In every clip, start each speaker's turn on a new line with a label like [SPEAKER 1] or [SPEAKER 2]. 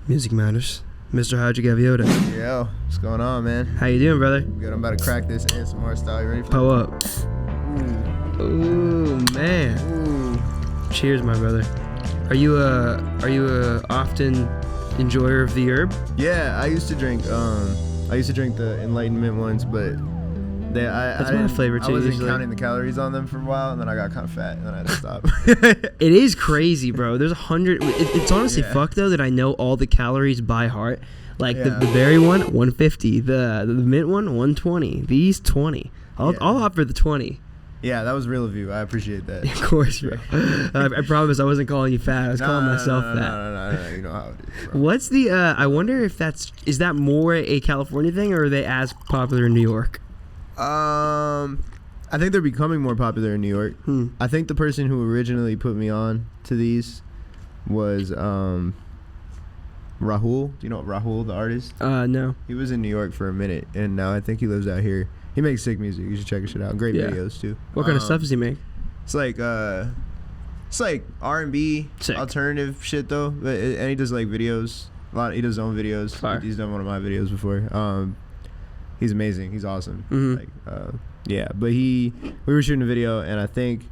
[SPEAKER 1] Music Matters. Mr. Hadji Gaviota.
[SPEAKER 2] Yo, what's going on, man?
[SPEAKER 1] How you doing, brother?
[SPEAKER 2] Good, I'm about to crack this ASMR style. You ready for
[SPEAKER 1] Pull up.
[SPEAKER 2] Ooh.
[SPEAKER 1] Ooh, man.
[SPEAKER 2] Ooh.
[SPEAKER 1] Cheers, my brother. Are you a often enjoyer of the herb?
[SPEAKER 2] Yeah, I used to drink the Enlightenment ones, but
[SPEAKER 1] That's my flavor too.
[SPEAKER 2] I wasn't
[SPEAKER 1] usually.
[SPEAKER 2] counting the calories on them for a while, and then I got kind of fat, and then I had to stop.
[SPEAKER 1] It is crazy, bro. There's 100. It's honestly fucked though that I know all the calories by heart. Like the berry one, 150. The mint one, 120. These 20. I'll opt for the 20.
[SPEAKER 2] Yeah, that was real of you. I appreciate that.
[SPEAKER 1] Of course, bro. I promise I wasn't calling you fat. I was calling myself fat.
[SPEAKER 2] No. You know how it is, bro.
[SPEAKER 1] What's the? I wonder if is that more a California thing, or are they as popular in New York?
[SPEAKER 2] I think they're becoming more popular in New York. I think the person who originally put me on to these was Rahul. Do you know Rahul, the artist?
[SPEAKER 1] No.
[SPEAKER 2] He was in New York for a minute, and now I think he lives out here. He makes sick music. You should check his shit out. Great videos too.
[SPEAKER 1] What kind of stuff does he make?
[SPEAKER 2] It's like R&B, alternative shit though. And he does like videos. He does his own videos.
[SPEAKER 1] Fire.
[SPEAKER 2] He's done one of my videos before. He's amazing. He's awesome. But we were shooting a video, and I think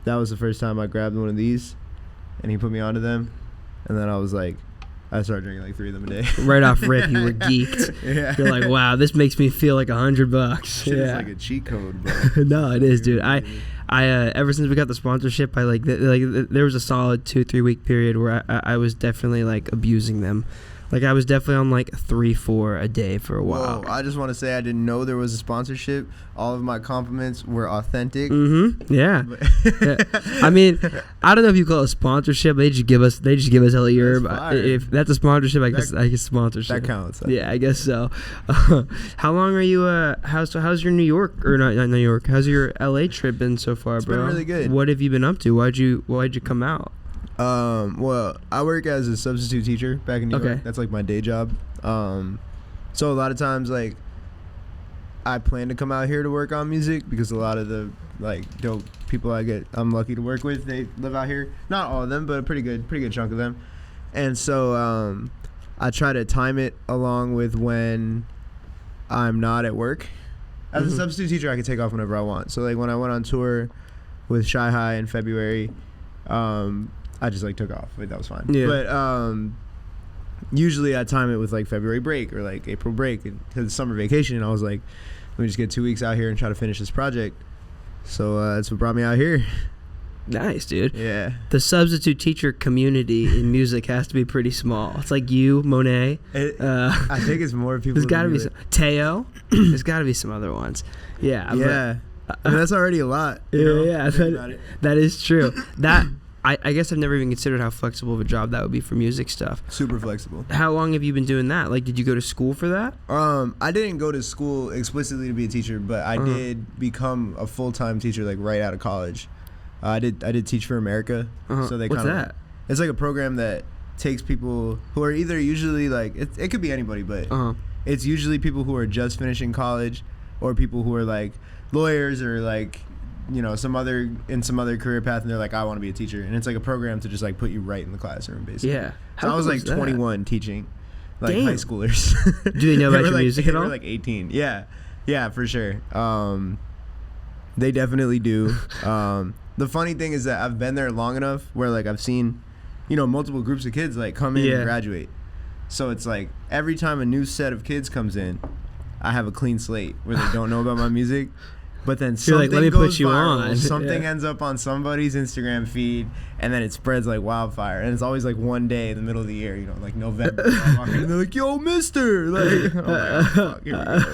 [SPEAKER 2] that was the first time I grabbed one of these, and he put me onto them, and then I started drinking like 3 of them a day.
[SPEAKER 1] Right off rip, you were geeked.
[SPEAKER 2] Yeah.
[SPEAKER 1] You're like, wow, this makes me feel like $100.
[SPEAKER 2] Shit is like a cheat code, bro.
[SPEAKER 1] No, it is, dude. I ever since we got the sponsorship, there was a solid 2-3 week period where I was definitely like abusing them. Like I was definitely on like 3-4 a day for a while.
[SPEAKER 2] Whoa, I just want to say I didn't know there was a sponsorship. All of my compliments were authentic.
[SPEAKER 1] Yeah. I mean, I don't know if you call it a sponsorship. They just give us hella herb. If that's a sponsorship, I guess sponsorship.
[SPEAKER 2] That counts.
[SPEAKER 1] Yeah, I guess so. How long are you? How's your New York or not New York? How's your LA trip been so far,
[SPEAKER 2] It's
[SPEAKER 1] bro?
[SPEAKER 2] been really good.
[SPEAKER 1] What have you been up to? Why'd you come out?
[SPEAKER 2] Well, I work as a substitute teacher back in New York. That's like my day job. So a lot of times, like, I plan to come out here to work on music because a lot of the like dope people I'm lucky to work with, they live out here. Not all of them, but a pretty good chunk of them. And so I try to time it along with when I'm not at work. As a substitute teacher, I can take off whenever I want. So like when I went on tour with Shy High in February, I just like took off. Like, that was fine. Yeah. But usually I time it with like February break or like April break because it's summer vacation. And I was like, let me just get 2 weeks out here and try to finish this project. So that's what brought me out here.
[SPEAKER 1] Nice, dude.
[SPEAKER 2] Yeah.
[SPEAKER 1] The substitute teacher community in music has to be pretty small. It's like you, Monet.
[SPEAKER 2] I think it's more people.
[SPEAKER 1] There's got to be some. Teo. There's got to be some other ones. Yeah.
[SPEAKER 2] Yeah. I mean, that's already a lot.
[SPEAKER 1] Yeah. That is true. I guess I've never even considered how flexible of a job that would be for music stuff.
[SPEAKER 2] Super flexible.
[SPEAKER 1] How long have you been doing that? Like, did you go to school for that?
[SPEAKER 2] I didn't go to school explicitly to be a teacher, but I did become a full-time teacher like right out of college. I did Teach for America. So they
[SPEAKER 1] What's that?
[SPEAKER 2] It's like a program that takes people who are either usually like it could be anybody, but it's usually people who are just finishing college or people who are like lawyers or like some other career path, and they're like, I want to be a teacher, and it's like a program to just like put you right in the classroom, basically.
[SPEAKER 1] Yeah.
[SPEAKER 2] So I was like 21 teaching like high schoolers.
[SPEAKER 1] Do they know about your music at all?
[SPEAKER 2] They were like 18. Yeah, for sure. They definitely do. The funny thing is that I've been there long enough where like I've seen multiple groups of kids like come in and graduate. So it's like every time a new set of kids comes in, I have a clean slate where they don't know about my music. But then something
[SPEAKER 1] let me
[SPEAKER 2] goes
[SPEAKER 1] put you
[SPEAKER 2] viral.
[SPEAKER 1] on.
[SPEAKER 2] Something ends up on somebody's Instagram feed, and then it spreads like wildfire. And it's always like one day in the middle of the year, like November. And they're like, "Yo, Mister!" Like, oh my God,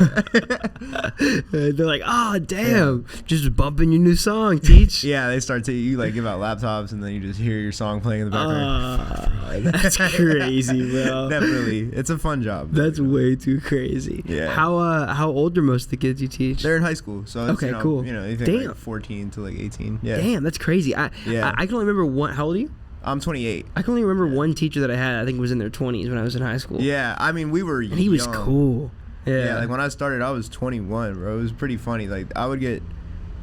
[SPEAKER 1] they're like, "Oh, damn! Just bumping your new song, teach."
[SPEAKER 2] Yeah, they start to you give out laptops, and then you just hear your song playing in the background.
[SPEAKER 1] That's crazy, bro.
[SPEAKER 2] Definitely, it's a fun job.
[SPEAKER 1] That's way too crazy.
[SPEAKER 2] Yeah.
[SPEAKER 1] How old are most of the kids you teach?
[SPEAKER 2] They're in high school, so it's,
[SPEAKER 1] cool.
[SPEAKER 2] Anything like 14 to like 18. Yeah.
[SPEAKER 1] Damn, that's crazy. I can only remember one. How old are you?
[SPEAKER 2] I'm 28.
[SPEAKER 1] I can only remember one teacher that I had. I think was in their 20s when I was in high school.
[SPEAKER 2] Yeah, I mean we were.
[SPEAKER 1] And he was cool.
[SPEAKER 2] Yeah, like when I started, I was 21, bro. It was pretty funny. Like I would get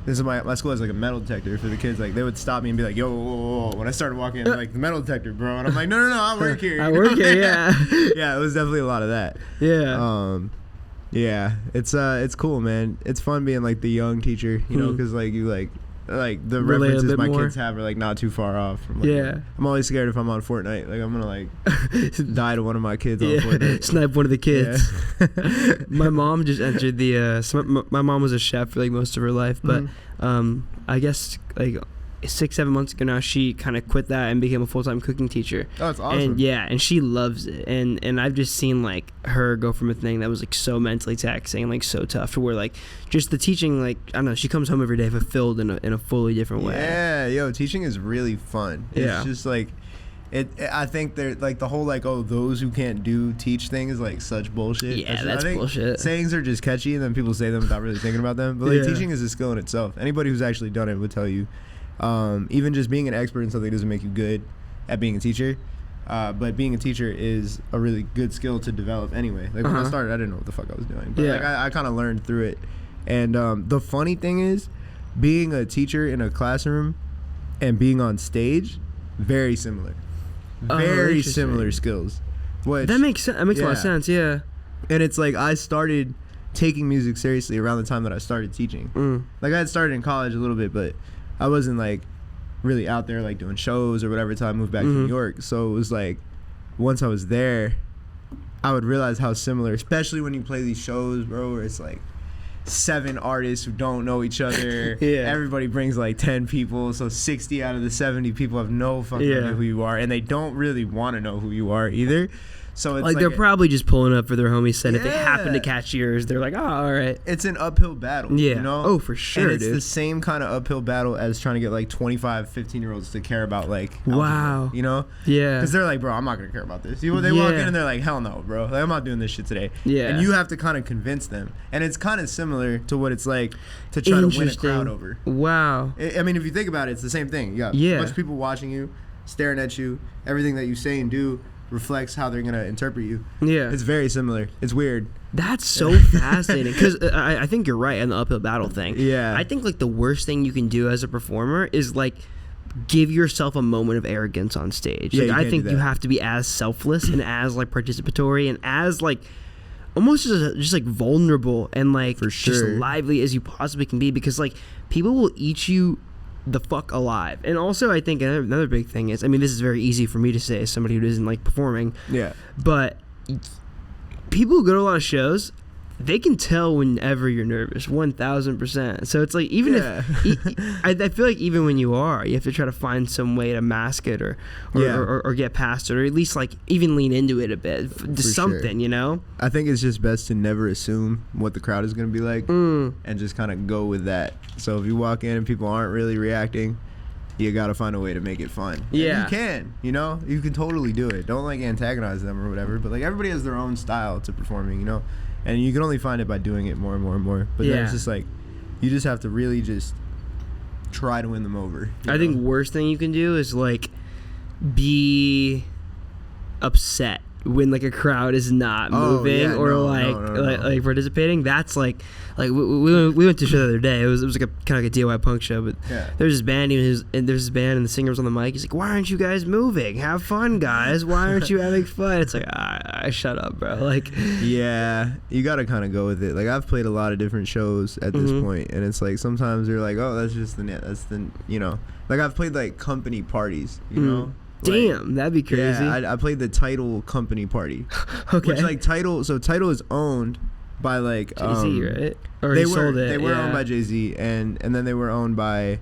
[SPEAKER 2] This is my school has like a metal detector for the kids. Like they would stop me and be like, "Yo, whoa, whoa, whoa." When I started walking in, like the metal detector, bro, and I'm like, "No, I work here."
[SPEAKER 1] I work here, yeah.
[SPEAKER 2] Yeah, it was definitely a lot of that.
[SPEAKER 1] Yeah.
[SPEAKER 2] Yeah, it's cool, man. It's fun being like the young teacher, you know, because like you like the references my kids have are like not too far off.
[SPEAKER 1] Yeah.
[SPEAKER 2] I'm always scared if I'm on Fortnite, like I'm gonna like die to one of my kids on Fortnite.
[SPEAKER 1] Snipe one of the kids. Yeah. My mom just entered the. My mom was a chef for like most of her life, but I guess like 6-7 months ago now she kind of quit that and became a full-time cooking teacher.
[SPEAKER 2] Oh, that's awesome.
[SPEAKER 1] And she loves it, and I've just seen like her go from a thing that was like so mentally taxing and like so tough to where like just the teaching, like I don't know, she comes home every day fulfilled in a fully different way.
[SPEAKER 2] Yeah, yo, teaching is really fun. It's just like I think they're like the whole like, oh, those who can't teach thing is like such bullshit.
[SPEAKER 1] Yeah, that's bullshit.
[SPEAKER 2] Sayings are just catchy and then people say them without really thinking about them, but like teaching is a skill in itself. Anybody who's actually done it would tell you. Even just being an expert in something doesn't make you good at being a teacher, but being a teacher is a really good skill to develop anyway. Like when I started, I didn't know what the fuck I was doing, but like I kind of learned through it. And the funny thing is, being a teacher in a classroom and being on stage, very similar, very similar skills. Which,
[SPEAKER 1] that makes sense. That makes a lot of sense. Yeah.
[SPEAKER 2] And it's like I started taking music seriously around the time that I started teaching. Like I had started in college a little bit, but I wasn't like really out there like doing shows or whatever until I moved back to New York. So it was like once I was there, I would realize how similar, especially when you play these shows, bro, where it's like 7 artists who don't know each other. Everybody brings like 10 people, so 60 out of the 70 people have no fucking idea who you are, and they don't really want to know who you are either. So it's
[SPEAKER 1] like they're probably just pulling up for their homie's set. If they happen to catch yours, they're like, oh, all right.
[SPEAKER 2] It's an uphill battle. Yeah. You know?
[SPEAKER 1] Oh, for sure,
[SPEAKER 2] and it's the same kind of uphill battle as trying to get like 25, 15-year-olds to care about like algebra, you know?
[SPEAKER 1] Yeah.
[SPEAKER 2] Because they're like, bro, I'm not going to care about this. They walk in and they're like, hell no, bro. Like, I'm not doing this shit today. Yeah. And you have to kind of convince them. And it's kind of similar to what it's like to try to win a crowd over.
[SPEAKER 1] Wow.
[SPEAKER 2] I mean, if you think about it, it's the same thing. You got a bunch of people watching you, staring at you. Everything that you say and do reflects how they're gonna interpret you. Yeah, it's very similar. It's weird.
[SPEAKER 1] That's so fascinating because I think you're right on the uphill battle thing. Yeah, I think like the worst thing you can do as a performer is like give yourself a moment of arrogance on stage. Like, I think you have to be as selfless and as like participatory and as like almost just like vulnerable and like just lively as you possibly can be, because like people will eat you the fuck alive. And also I think another big thing is, I mean, this is very easy for me to say as somebody who doesn't like performing, but people who go to a lot of shows, they can tell whenever you're nervous, 1000%. So it's like even if I feel like even when you are, you have to try to find some way to mask it or get past it, or at least like even lean into it a bit to something, you know?
[SPEAKER 2] I think it's just best to never assume what the crowd is going to be like and just kind of go with that. So if you walk in and people aren't really reacting, you got to find a way to make it fun. Yeah. And you can, you know? You can totally do it. Don't like antagonize them or whatever, but like everybody has their own style to performing, you know? And you can only find it by doing it more and more and more. But then it's just like, you just have to really just try to win them over.
[SPEAKER 1] I think worst thing you can do is like be upset when like a crowd is not moving like participating. That's like we went to a show the other day. It was like a kind of like a DIY punk show, but there's this band and the singer was on the mic. He's like, why aren't you guys moving? Have fun, guys. Why aren't you having fun? It's like, shut up, bro. Like,
[SPEAKER 2] yeah, you gotta kind of go with it. Like, I've played a lot of different shows at this point, and it's like sometimes you're like, oh, that's the you know, like I've played like company parties, you know.
[SPEAKER 1] Damn, that'd be crazy.
[SPEAKER 2] Yeah, I played the Tidal company party.
[SPEAKER 1] Okay.
[SPEAKER 2] Which like Tidal is owned by like
[SPEAKER 1] Jay-Z, right? Or
[SPEAKER 2] they
[SPEAKER 1] sold it.
[SPEAKER 2] They were owned by Jay-Z, and then they were owned by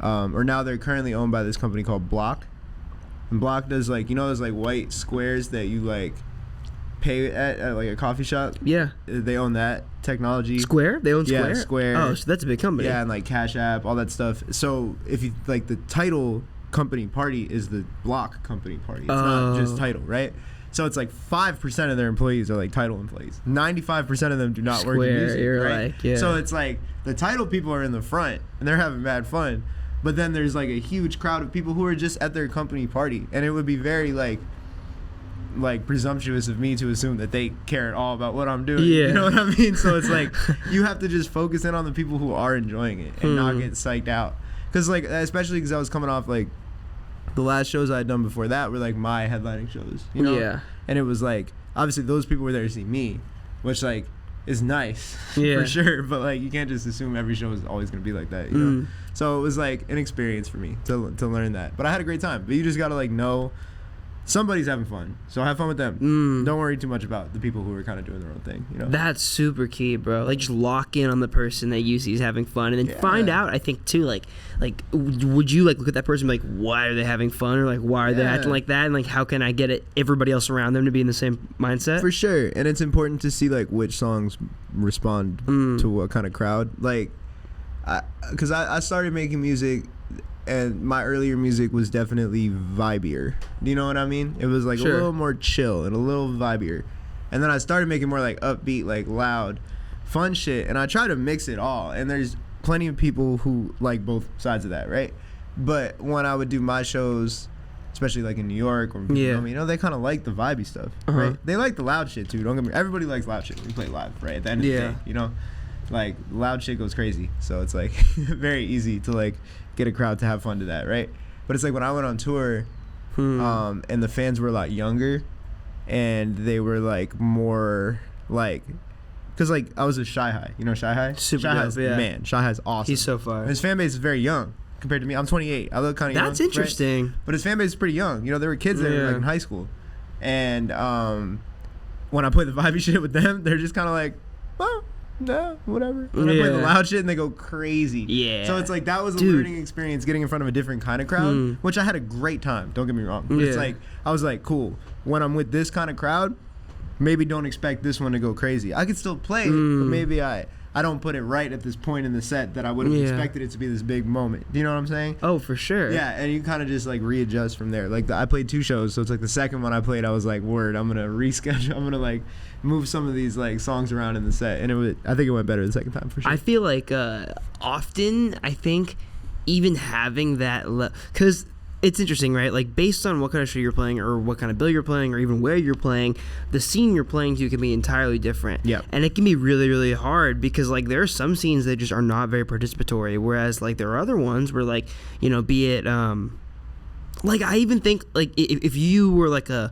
[SPEAKER 2] or now they're currently owned by this company called Block. And Block does like, you know, those like white squares that you like pay at like a coffee shop.
[SPEAKER 1] Yeah.
[SPEAKER 2] They own that technology.
[SPEAKER 1] Square? They own Square?
[SPEAKER 2] Yeah, Square.
[SPEAKER 1] Oh, so that's a big company.
[SPEAKER 2] Yeah, and like Cash App, all that stuff. So if you like the Tidal company party is the Block company party. It's not just Tidal, right? So it's like 5% of their employees are like Tidal employees. 95% of them do not work in music, right? So it's like the Tidal people are in the front and they're having mad fun, but then there's like a huge crowd of people who are just at their company party, and it would be very like like presumptuous of me to assume that they care at all about what I'm doing.
[SPEAKER 1] Yeah.
[SPEAKER 2] You know what I mean? So it's like you have to just focus in on the people who are enjoying it and not get psyched out. Because like, especially because I was coming off like the last shows I had done before that were like my headlining shows, you know?
[SPEAKER 1] Yeah.
[SPEAKER 2] And it was like, obviously those people were there to see me, which like is nice for sure. But like, you can't just assume every show is always going to be like that, you know? So it was like an experience for me to learn that. But I had a great time. But you just got to like know somebody's having fun, so have fun with them. Don't worry too much about the people who are kind of doing their own thing, you know?
[SPEAKER 1] That's super key, bro. Like, just lock in on the person that you see is having fun, and then find out, I think, too, like would you, like, look at that person and be like, why are they having fun, or, like, why are they acting like that, and, like, how can I get everybody else around them to be in the same mindset?
[SPEAKER 2] For sure, and it's important to see, like, which songs respond to what kind of crowd. Like, because I started making music, and my earlier music was definitely vibier. Do you know what I mean? It was like a little more chill and a little vibier. And then I started making more like upbeat, like loud, fun shit. And I try to mix it all. And there's plenty of people who like both sides of that, right? But when I would do my shows, especially like in New York or you know, they kind of like the vibey stuff, right? They like the loud shit too. Don't get me. Everybody likes loud shit when you play live, right? At the end of the day, you know, like loud shit goes crazy. So it's like very easy to like get a crowd to have fun to that, right? But it's like when I went on tour, and the fans were a lot younger, and they were like more like, because like I was a Shy High, you know Shy High?
[SPEAKER 1] Super
[SPEAKER 2] Shy High's,
[SPEAKER 1] dope, yeah.
[SPEAKER 2] man, Shy High's awesome.
[SPEAKER 1] He's so far.
[SPEAKER 2] And his fan base is very young compared to me. I'm 28. I look kind of young.
[SPEAKER 1] That's interesting.
[SPEAKER 2] Right? But his fan base is pretty young. You know, there were kids that were like in high school, and when I play the vibey shit with them, they're just kind of like, well, no, whatever. When I play the loud shit and they go crazy. Yeah. So it's like that was a learning experience, getting in front of a different kind of crowd, which I had a great time. Don't get me wrong. But it's like I was like, cool. When I'm with this kind of crowd, maybe don't expect this one to go crazy. I could still play it, but maybe I don't put it right at this point in the set that I would have expected it to be this big moment. Do you know what I'm saying?
[SPEAKER 1] Oh, for sure.
[SPEAKER 2] Yeah, and you kind of just like readjust from there. Like I played 2 shows, so it's like the second one I played, I was like, word, I'm gonna reschedule. I'm gonna like move some of these like songs around in the set, and I think it went better the second time for sure.
[SPEAKER 1] I feel like often I think even having that, because it's interesting, right? Like based on what kind of show you're playing, or what kind of bill you're playing, or even where you're playing, the scene you're playing to can be entirely different. Yeah. And it can be really, really hard because like there are some scenes that just are not very participatory, whereas like there are other ones where like, you know, be it like I even think like if you were like a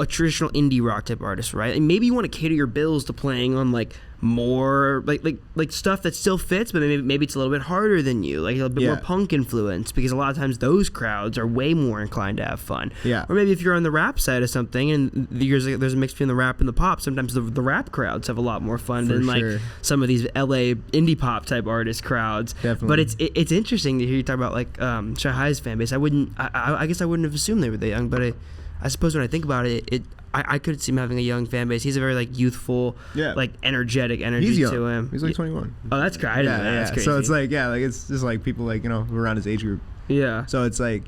[SPEAKER 1] traditional indie rock type artist, right? And maybe you want to cater your bills to playing on like more like stuff that still fits, but maybe it's a little bit harder than you, like a bit more punk influence, because a lot of times those crowds are way more inclined to have fun. Yeah. Or maybe if you're on the rap side of something and there's a mix between the rap and the pop, sometimes the rap crowds have a lot more fun than like some of these LA indie pop type artist crowds. Definitely. But it's interesting to hear you talk about like Shy High's fan base. I guess I wouldn't have assumed they were that young, but I suppose when I think about it, I could see him having a young fan base. He's a very like youthful, like energetic energy to him.
[SPEAKER 2] He's like 21.
[SPEAKER 1] Oh, that's crazy. That's crazy.
[SPEAKER 2] So it's like like it's just like people like, you know, around his age group. Yeah. So it's like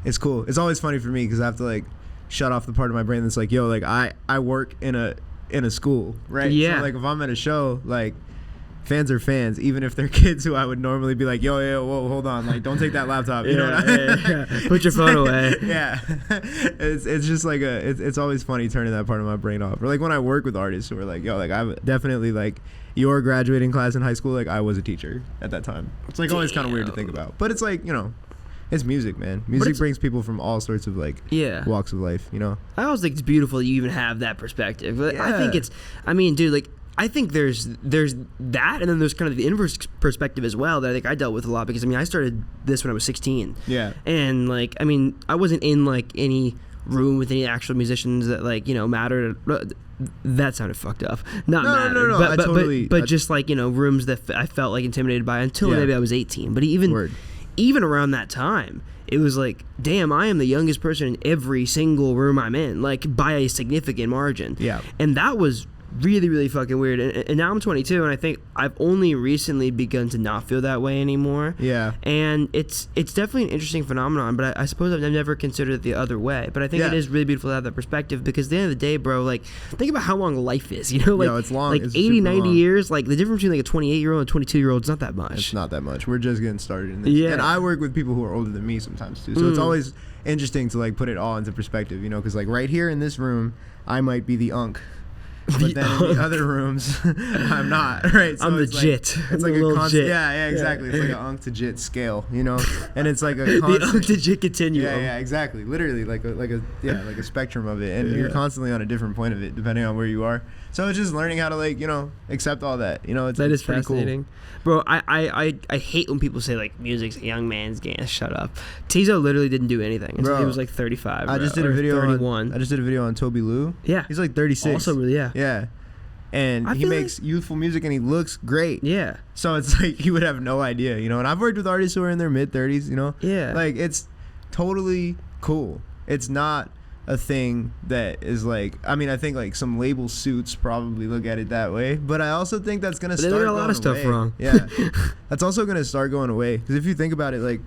[SPEAKER 2] it's cool. It's always funny for me because I have to like shut off the part of my brain that's like, yo, like I work in a school, right? Yeah. So like if I'm at a show, like fans are fans, even if they're kids who I would normally be like, yo, whoa, hold on, like don't take that laptop, you know what I mean?
[SPEAKER 1] Put your phone away.
[SPEAKER 2] Yeah. It's just like it's always funny turning that part of my brain off. Or like when I work with artists who are like, yo, like I've definitely like your graduating class in high school, like I was a teacher at that time. It's like always kind of weird to think about, but it's like, you know, it's music, man. Music brings people from all sorts of like walks of life, you know.
[SPEAKER 1] I always think it's beautiful you even have that perspective. I think I mean, dude, like I think there's that, and then there's kind of the inverse perspective as well that I think I dealt with a lot, because I mean I started this when I was 16. Yeah. And like I mean I wasn't in like any room with any actual musicians that like, you know, mattered. That sounded fucked up. No. But just like, you know, rooms that I felt like intimidated by until maybe I was 18. But even around that time, it was like, damn, I am the youngest person in every single room I'm in, like by a significant margin. Yeah. And that was really, really fucking weird. And now I'm 22, and I think I've only recently begun to not feel that way anymore.
[SPEAKER 2] Yeah.
[SPEAKER 1] And it's definitely an interesting phenomenon, but I suppose I've never considered it the other way. But I think it is really beautiful to have that perspective, because at the end of the day, bro, like, think about how long life is, you know? Like,
[SPEAKER 2] it's long.
[SPEAKER 1] Like,
[SPEAKER 2] it's
[SPEAKER 1] 80, 90
[SPEAKER 2] long.
[SPEAKER 1] years, like, the difference between, like, a 28-year-old and a 22-year-old is not that much.
[SPEAKER 2] It's not that much. We're just getting started in this.
[SPEAKER 1] Yeah.
[SPEAKER 2] And I work with people who are older than me sometimes, too. So it's always interesting to, like, put it all into perspective, you know? Because, like, right here in this room, I might be the unk. But then in the other rooms, I'm not, right? So
[SPEAKER 1] I'm the
[SPEAKER 2] it's
[SPEAKER 1] jit.
[SPEAKER 2] Like, it's like a constant, yeah, exactly. It's like an unk to jit scale, you know? And it's like a constant,
[SPEAKER 1] the unk to jit continuum.
[SPEAKER 2] Yeah, exactly. Literally, like a spectrum of it, and you're constantly on a different point of it, depending on where you are. So it's just learning how to, like, you know, accept all that. You know, it's pretty
[SPEAKER 1] fascinating.
[SPEAKER 2] Cool.
[SPEAKER 1] Bro, I hate when people say, like, music's a young man's game. Shut up. Tizo literally didn't do anything until he was like 35.
[SPEAKER 2] I just did a video
[SPEAKER 1] 31.
[SPEAKER 2] I just did a video on Toby Lou.
[SPEAKER 1] Yeah,
[SPEAKER 2] he's like 36.
[SPEAKER 1] Also, really, yeah.
[SPEAKER 2] Yeah. And he makes youthful music, and he looks great.
[SPEAKER 1] Yeah.
[SPEAKER 2] So it's like you would have no idea, you know. And I've worked with artists who are in their mid-30s, you know.
[SPEAKER 1] Yeah.
[SPEAKER 2] Like, it's totally cool. It's not a thing that is like, I mean, I think like some label suits probably look at it that way, but I also think that's gonna start. They look at a lot of stuff wrong. Yeah. That's also gonna start going away, because if you think about it, like,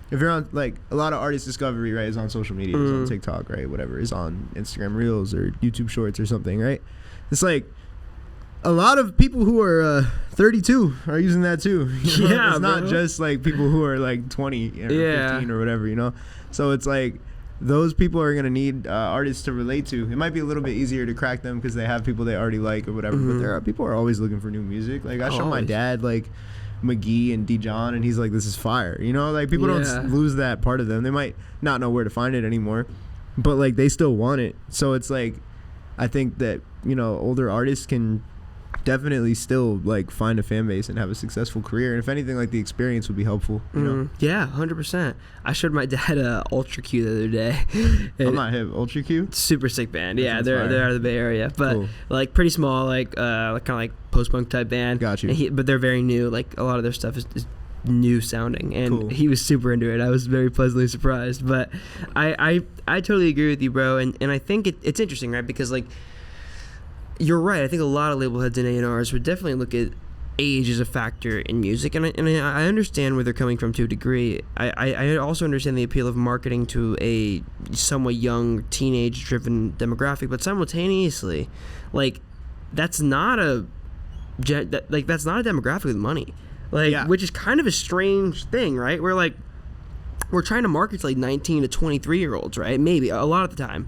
[SPEAKER 2] if you're on, like, a lot of artist discovery, right, is on social media, is on TikTok, right, whatever, is on Instagram Reels or YouTube Shorts or something, right? It's like a lot of people who are 32 are using that too. You know?
[SPEAKER 1] Yeah,
[SPEAKER 2] it's not just like people who are like 20 or 15 or whatever, you know. So it's like those people are gonna need artists to relate to. It might be a little bit easier to crack them because they have people they already like or whatever. But there are people who are always looking for new music. Like, I show my dad like McGee and Dijon, and he's like, "This is fire," you know. Like, people don't lose that part of them. They might not know where to find it anymore, but like they still want it. So it's like, I think that, you know, older artists can definitely still like find a fan base and have a successful career, and if anything, like, the experience would be helpful, you know.
[SPEAKER 1] Yeah, 100%. I showed my dad Ultra Q the other day.
[SPEAKER 2] I'm not hip. Ultra Q,
[SPEAKER 1] super sick band. Yeah, they're out of the Bay Area, but like pretty small, like kind of like post-punk type band.
[SPEAKER 2] Got you.
[SPEAKER 1] But they're very new. Like, a lot of their stuff is new sounding, and he was super into it. I was very pleasantly surprised. But I totally agree with you, bro, and I think it's interesting, right? Because, like, you're right. I think a lot of label heads and A&Rs would definitely look at age as a factor in music, and I understand where they're coming from to a degree. I also understand the appeal of marketing to a somewhat young, teenage-driven demographic, but simultaneously, like, that's not a demographic with money, like, which is kind of a strange thing, right? We're trying to market to like 19 to 23-year-olds, right? Maybe a lot of the time,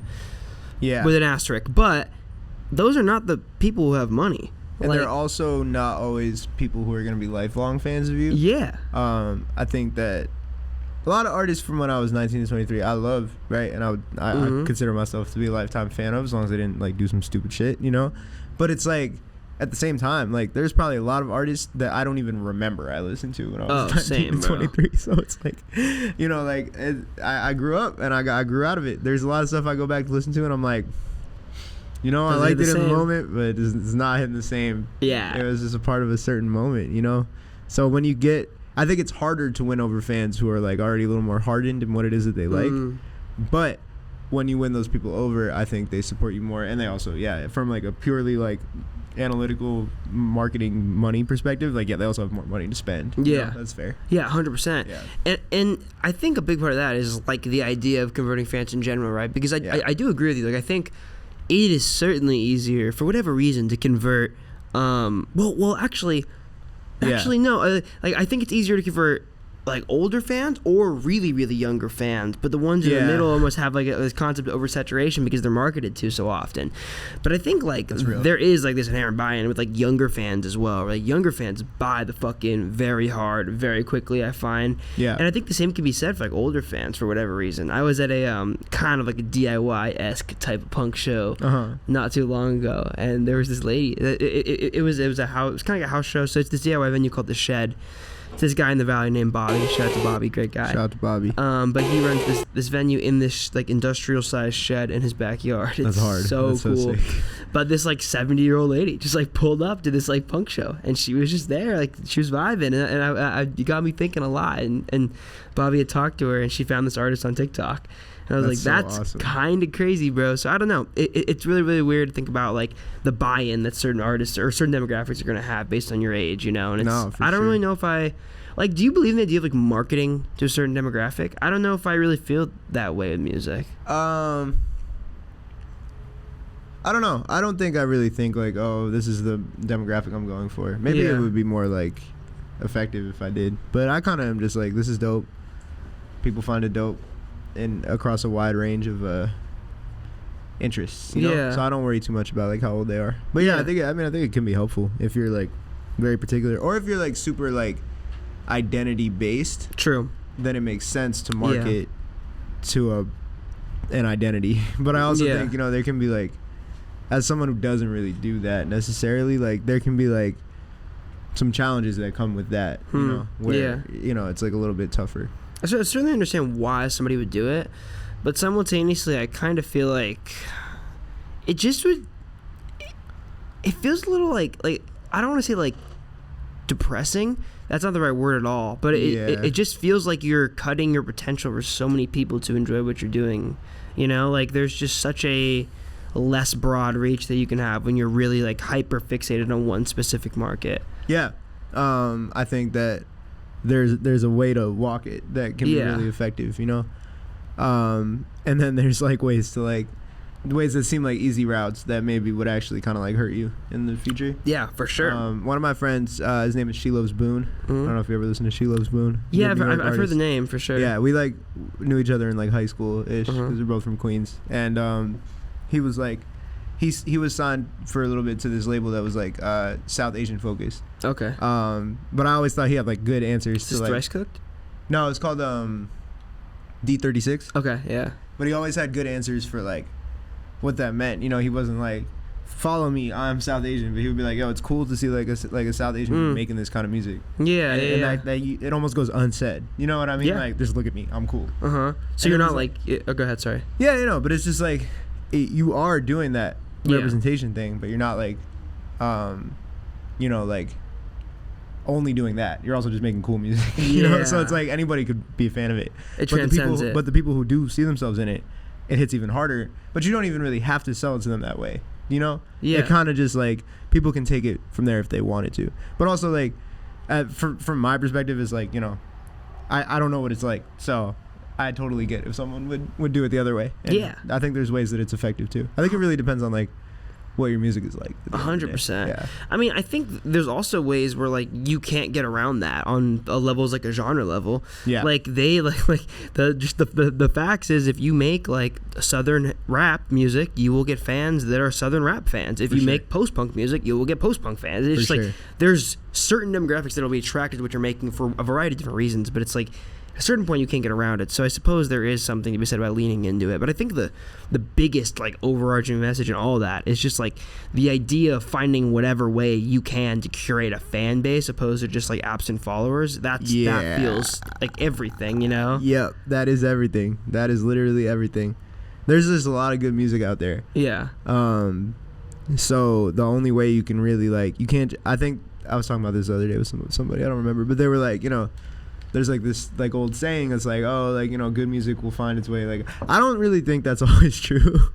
[SPEAKER 1] with an asterisk, but those are not the people who have money.
[SPEAKER 2] And they're also not always people who are going to be lifelong fans of you.
[SPEAKER 1] Yeah.
[SPEAKER 2] I think that a lot of artists from when I was 19 to 23, I love, right? And I consider myself to be a lifetime fan of, as long as they didn't, like, do some stupid shit, you know? But it's like, at the same time, like, there's probably a lot of artists that I don't even remember I listened to when I was 19 to 23. So it's like, you know, like, I grew up and I grew out of it. There's a lot of stuff I go back to listen to and I'm like, you know, I liked it in the moment, but it's not hitting the same.
[SPEAKER 1] Yeah.
[SPEAKER 2] It was just a part of a certain moment, you know? So when you get, I think it's harder to win over fans who are, like, already a little more hardened in what it is that they like. But when you win those people over, I think they support you more. And they also, from, like, a purely, like, analytical marketing money perspective, like, they also have more money to spend.
[SPEAKER 1] Yeah.
[SPEAKER 2] You know, that's fair.
[SPEAKER 1] Yeah, 100%. Yeah. And I think a big part of that is, like, the idea of converting fans in general, right? Because I do agree with you. Like, I think it is certainly easier, for whatever reason, to convert. Actually, no. Like, I think it's easier to convert, like, older fans or really, really younger fans. But the ones in the middle almost have, like, this concept of oversaturation because they're marketed to so often. But I think, like, there is, like, this inherent buy-in with, like, younger fans as well. Like, younger fans buy the fucking very hard, very quickly, I find.
[SPEAKER 2] Yeah.
[SPEAKER 1] And I think the same can be said for, like, older fans for whatever reison. I was at a kind of like a DIY-esque type of punk show not too long ago, and there was this lady. It was kind of like a house show. So it's this DIY venue called The Shed. It's this guy in the Valley named Bobby. Shout out to Bobby, great guy.
[SPEAKER 2] Shout out to Bobby.
[SPEAKER 1] But he runs this venue in this, like, industrial sized shed in his backyard. It's
[SPEAKER 2] That's hard.
[SPEAKER 1] So
[SPEAKER 2] That's
[SPEAKER 1] cool.
[SPEAKER 2] So sick.
[SPEAKER 1] But this, like, 70-year-old lady just, like, pulled up to this, like, punk show, and she was just there, like, she was vibing, and you got me thinking a lot. And Bobby had talked to her, and she found this artist on TikTok. And I was that's awesome. Kind of crazy, bro. So I don't know. It's really, really weird to think about like the buy-in that certain artists or certain demographics are going to have based on your age, you know? And I don't really know if I, like, do you believe in the idea of like marketing to a certain demographic? I don't know if I really feel that way with music.
[SPEAKER 2] I don't know. I don't think I really think like, oh, this is the demographic I'm going for. Maybe it would be more like effective if I did. But I kind of am just like, this is dope. People find it dope. And across a wide range of interests, you know? So I don't worry too much about like how old they are. But I think it can be helpful if you're like very particular, or if you're like super like identity based.
[SPEAKER 1] True.
[SPEAKER 2] Then it makes sense to market to an identity. But I also think, you know, there can be like, as someone who doesn't really do that necessarily, like there can be like some challenges that come with that, you know, where you know it's like a little bit tougher.
[SPEAKER 1] I certainly understand why somebody would do it, but simultaneously I kind of feel like it just would, it feels a little like I don't want to say like depressing, that's not the right word at all, but it just feels like you're cutting your potential for so many people to enjoy what you're doing, you know? Like there's just such a less broad reach that you can have when you're really like hyper fixated on one specific market.
[SPEAKER 2] I think that there's a way to walk it that can be really effective, you know? And then there's like ways that seem like easy routes that maybe would actually kind of like hurt you in the future.
[SPEAKER 1] Yeah, for sure.
[SPEAKER 2] One of my friends, his name is She Loves Boone. I don't know if you ever listened to She Loves Boone.
[SPEAKER 1] Yeah, I've heard the name for sure.
[SPEAKER 2] Yeah, we like knew each other in like high school-ish because we're both from Queens. And he was like, he was signed for a little bit to this label that was like South Asian focused.
[SPEAKER 1] Okay.
[SPEAKER 2] But I always thought he had like good answers to like.
[SPEAKER 1] Rice Cooked?
[SPEAKER 2] No, it's called D36.
[SPEAKER 1] Okay, yeah.
[SPEAKER 2] But he always had good answers for like what that meant. You know, he wasn't like, follow me, I'm South Asian, but he would be like, yo, it's cool to see like a South Asian making this kind of music.
[SPEAKER 1] Yeah,
[SPEAKER 2] and it almost goes unsaid. You know what I mean? Yeah. Like, just look at me, I'm cool.
[SPEAKER 1] So and you're not like, go ahead, sorry.
[SPEAKER 2] Yeah, you know, but it's just like you are doing that representation thing, but you're not like, you know, like only doing that. You're also just making cool music. You know, so it's like anybody could be a fan of it. But the people who do see themselves in it, it hits even harder. But you don't even really have to sell it to them that way. You know? Yeah. It kind of just like people can take it from there if they wanted to. But also like, from my perspective, is like, you know, I don't know what it's like, so I totally get if someone would do it the other way. And I think there's ways that it's effective too. I think it really depends on like what your music is like.
[SPEAKER 1] 100%.
[SPEAKER 2] Yeah.
[SPEAKER 1] I mean, I think there's also ways where like you can't get around that on a levels like a genre level. Yeah. Like they like the facts is if you make like Southern rap music, you will get fans that are Southern rap fans. If you make post-punk music, you will get post-punk fans. It's just like there's certain demographics that will be attracted to what you're making for a variety of different reasons, but it's like at a certain point you can't get around it. So I suppose there is something to be said about leaning into it. But I think the biggest like overarching message in all that is just like the idea of finding whatever way you can to curate a fan base opposed to just like absent followers. That feels like everything, you know?
[SPEAKER 2] Yep, that is everything. That is literally everything. There's just a lot of good music out there.
[SPEAKER 1] Yeah.
[SPEAKER 2] So the only way you can really like, you can't, I think I was talking about this the other day with somebody, I don't remember, but they were like, you know, there's like this like old saying that's like, oh, like, you know, good music will find its way. Like, I don't really think that's always true.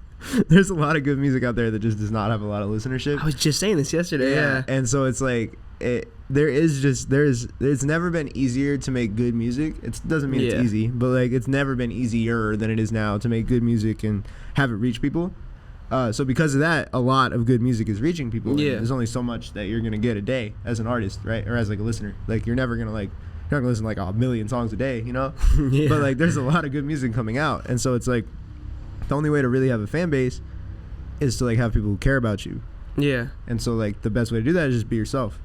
[SPEAKER 2] There's a lot of good music out there that just does not have a lot of listenership.
[SPEAKER 1] I was just saying this yesterday. Yeah.
[SPEAKER 2] And so it's like it's never been easier to make good music. It doesn't mean it's easy, but like it's never been easier than it is now to make good music and have it reach people. So because of that, a lot of good music is reaching people. Yeah. There's only so much that you're gonna get a day as an artist, right? Or as like a listener. Like you're never gonna like. You're not gonna listen to like 1 million songs a day, you know? But like there's a lot of good music coming out, and so it's like the only way to really have a fan base is to like have people who care about you. Yeah. And so like the best way to do that is just be yourself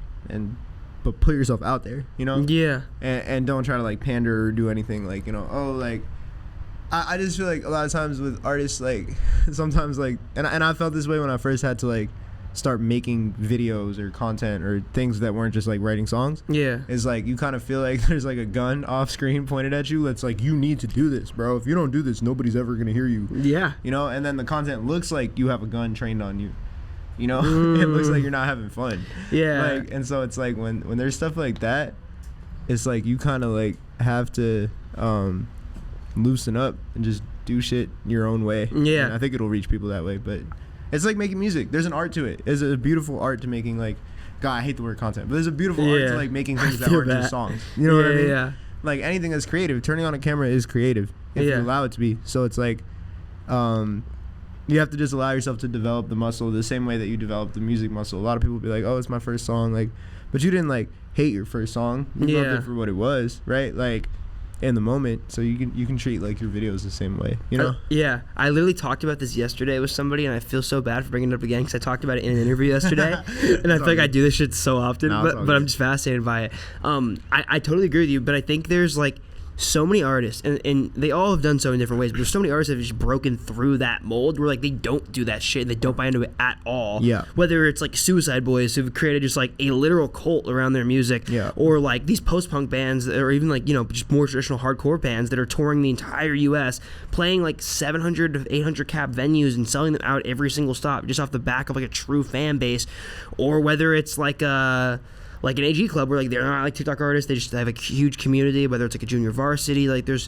[SPEAKER 2] but put yourself out there, you know? Yeah. And don't try to like pander or do anything like, you know, oh like I just feel like a lot of times with artists, like sometimes like and I felt this way when I first had to like start making videos or content or things that weren't just like writing songs. Yeah. It's like you kind of feel like there's like a gun off screen pointed at you that's like, you need to do this, bro. If you don't do this, nobody's ever gonna hear you. Yeah. You know, and then the content looks like you have a gun trained on you. You know? It looks like you're not having fun. Yeah. Like, and so it's like when there's stuff like that, it's like you kind of like have to loosen up and just do shit your own way.
[SPEAKER 1] Yeah.
[SPEAKER 2] And I think it'll reach people that way. But it's like making music. There's an art to it. There's a beautiful art to making, like, God, I hate the word content, but there's a beautiful art to, like, making things that aren't just songs. You know what I mean?
[SPEAKER 1] Yeah.
[SPEAKER 2] Like, anything that's creative, turning on a camera is creative if you allow it to be. So it's like, you have to just allow yourself to develop the muscle the same way that you develop the music muscle. A lot of people will be like, oh, it's my first song, like, but you didn't, like, hate your first song. You loved it for what it was, right? Like, in the moment. So you can treat, like, your videos the same way, you know?
[SPEAKER 1] Yeah. I literally talked about this yesterday with somebody, and I feel so bad for bringing it up again because I talked about it in an interview yesterday. And I feel like I do this shit so often, but I'm just fascinated by it. I totally agree with you, but I think there's, like, so many artists, and they all have done so in different ways, but there's so many artists that have just broken through that mold where, like, they don't do that shit and they don't buy into it at all.
[SPEAKER 2] Yeah.
[SPEAKER 1] Whether it's, like, Suicide Boys who've created just, like, a literal cult around their music, or, like, these post-punk bands, or even, like, you know, just more traditional hardcore bands that are touring the entire U.S., playing, like, 700 to 800 cap venues and selling them out every single stop just off the back of, like, a true fan base, or whether it's, like an AG club where, like, they're not like TikTok artists, they just have a huge community, whether it's like a junior varsity, like there's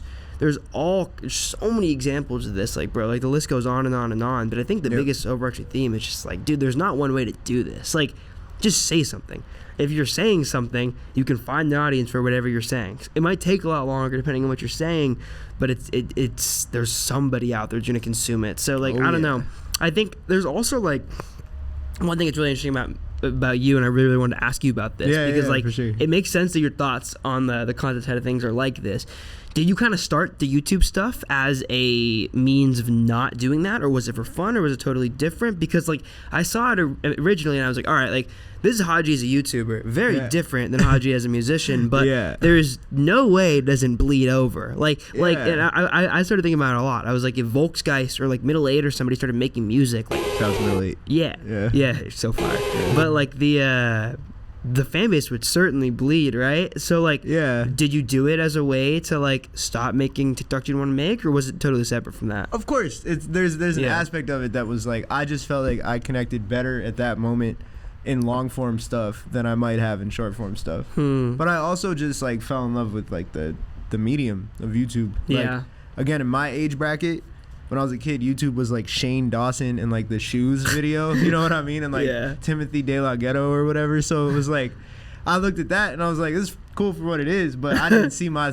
[SPEAKER 1] so many examples of this, like, bro, like the list goes on and on and on. But I think the biggest overarching theme is just like, dude, there's not one way to do this. Like, just say something. If you're saying something, you can find an audience for whatever you're saying. It might take a lot longer depending on what you're saying, but it's there's somebody out there who's gonna consume it. So, like, I don't know. I think there's also, like, one thing that's really interesting about you, and I really wanted to ask you about this, because like, it makes sense that your thoughts on the content side of things are like this. Did you kind of start the YouTube stuff as a means of not doing that, or was it for fun, or was it totally different? Because, like, I saw it originally and I was like, all right, like, this is Hadji as a YouTuber, very different than Hadji as a musician, but there's no way it doesn't bleed over. Like, and I started thinking about it a lot. I was like, if Volksgeist or, like, Middle 8 or somebody started making music, like,
[SPEAKER 2] sounds Middle 8.
[SPEAKER 1] Yeah, so far. But, like, the fan base would certainly bleed, right? So, like, did you do it as a way to, like, stop making TikTok you didn't want to make, or was it totally separate from that?
[SPEAKER 2] Of course, there's an aspect of it that was like, I just felt like I connected better at that moment in long form stuff than I might have in short form stuff. But I also just, like, fell in love with, like, the medium of YouTube. Like, again, in my age bracket, when I was a kid, YouTube was like Shane Dawson and, like, the Shoes video, you know what I mean? And, like, Timothy De La Ghetto or whatever. So it was like, I looked at that and I was like, this is cool for what it is, but I didn't see my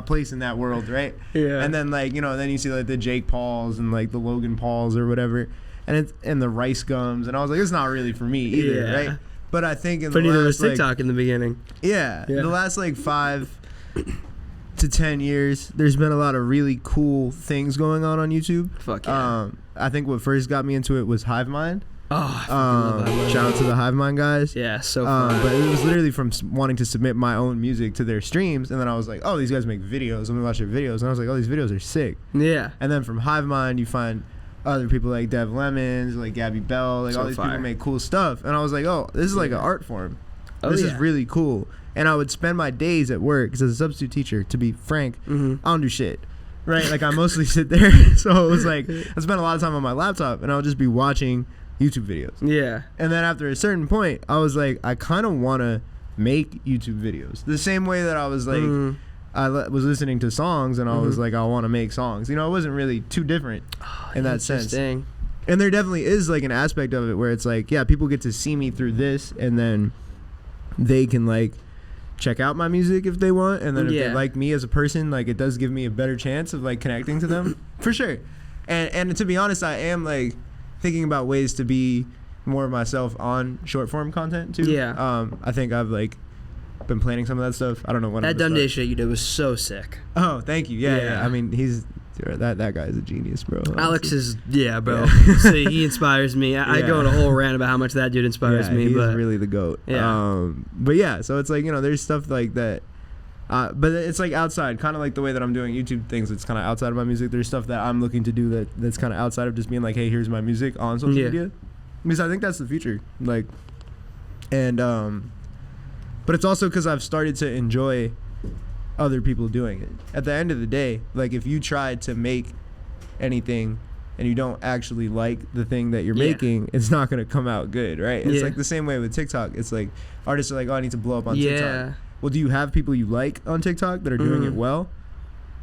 [SPEAKER 2] place in that world, right? And then, like, you know, then you see, like, the Jake Pauls and, like, the Logan Pauls or whatever, and the Rice Gums, and I was like, it's not really for me either, right? But I think in the last,
[SPEAKER 1] like, TikTok in the beginning.
[SPEAKER 2] The last, like, 5 to 10 years, there's been a lot of really cool things going on YouTube.
[SPEAKER 1] Fuck yeah.
[SPEAKER 2] I think what first got me into it was Hive Mind.
[SPEAKER 1] Oh, I love Hive.
[SPEAKER 2] Shout out to the Hive Mind guys.
[SPEAKER 1] Yeah, so fun.
[SPEAKER 2] But it was literally from wanting to submit my own music to their streams, and then I was like, oh, these guys make videos. Let me watch their videos. And I was like, oh, these videos are sick.
[SPEAKER 1] Yeah.
[SPEAKER 2] And then from Hive Mind, you find other people like Dev Lemons, like Gabby Bell, like, all these people make cool stuff. And I was like, oh, this is like an art form. This is really cool. And I would spend my days at work, because as a substitute teacher, to be frank, I don't do shit, right? Like, I mostly sit there. So it was like, I spent a lot of time on my laptop, and I would just be watching YouTube videos. Yeah. And then after a certain point, I was like, I kind of want to make YouTube videos. The same way that I was like, I was listening to songs, and I was like, I want to make songs. You know, it wasn't really too different in that sense. And there definitely is, like, an aspect of it where it's like, yeah, people get to see me through this, and then they can, like, check out my music if they want, and then if they like me as a person, like, it does give me a better chance of, like, connecting to them for sure. And to be honest, I am, like, thinking about ways to be more of myself on short form content too. I think I've, like, been planning some of that stuff. I don't know when
[SPEAKER 1] that Dante shit you did was so sick.
[SPEAKER 2] Oh, thank you. Yeah. I mean, that guy is a genius, bro. Honestly.
[SPEAKER 1] Alex is, bro. So he inspires me. I go on a whole rant about how much that dude inspires me.
[SPEAKER 2] He's
[SPEAKER 1] but
[SPEAKER 2] really the GOAT. But yeah, so it's like, you know, there's stuff like that. But it's like outside, kind of like the way that I'm doing YouTube things. It's kind of outside of my music. There's stuff that I'm looking to do that's kind of outside of just being like, hey, here's my music on social media. Because I think that's the future. Like, and but it's also because I've started to enjoy other people doing it. At the end of the day, like, if you try to make anything and you don't actually like the thing that you're making, it's not going to come out good, right? It's like the same way with TikTok. It's like artists are like, oh, I need to blow up on TikTok. Well, do you have people you like on TikTok that are doing it well?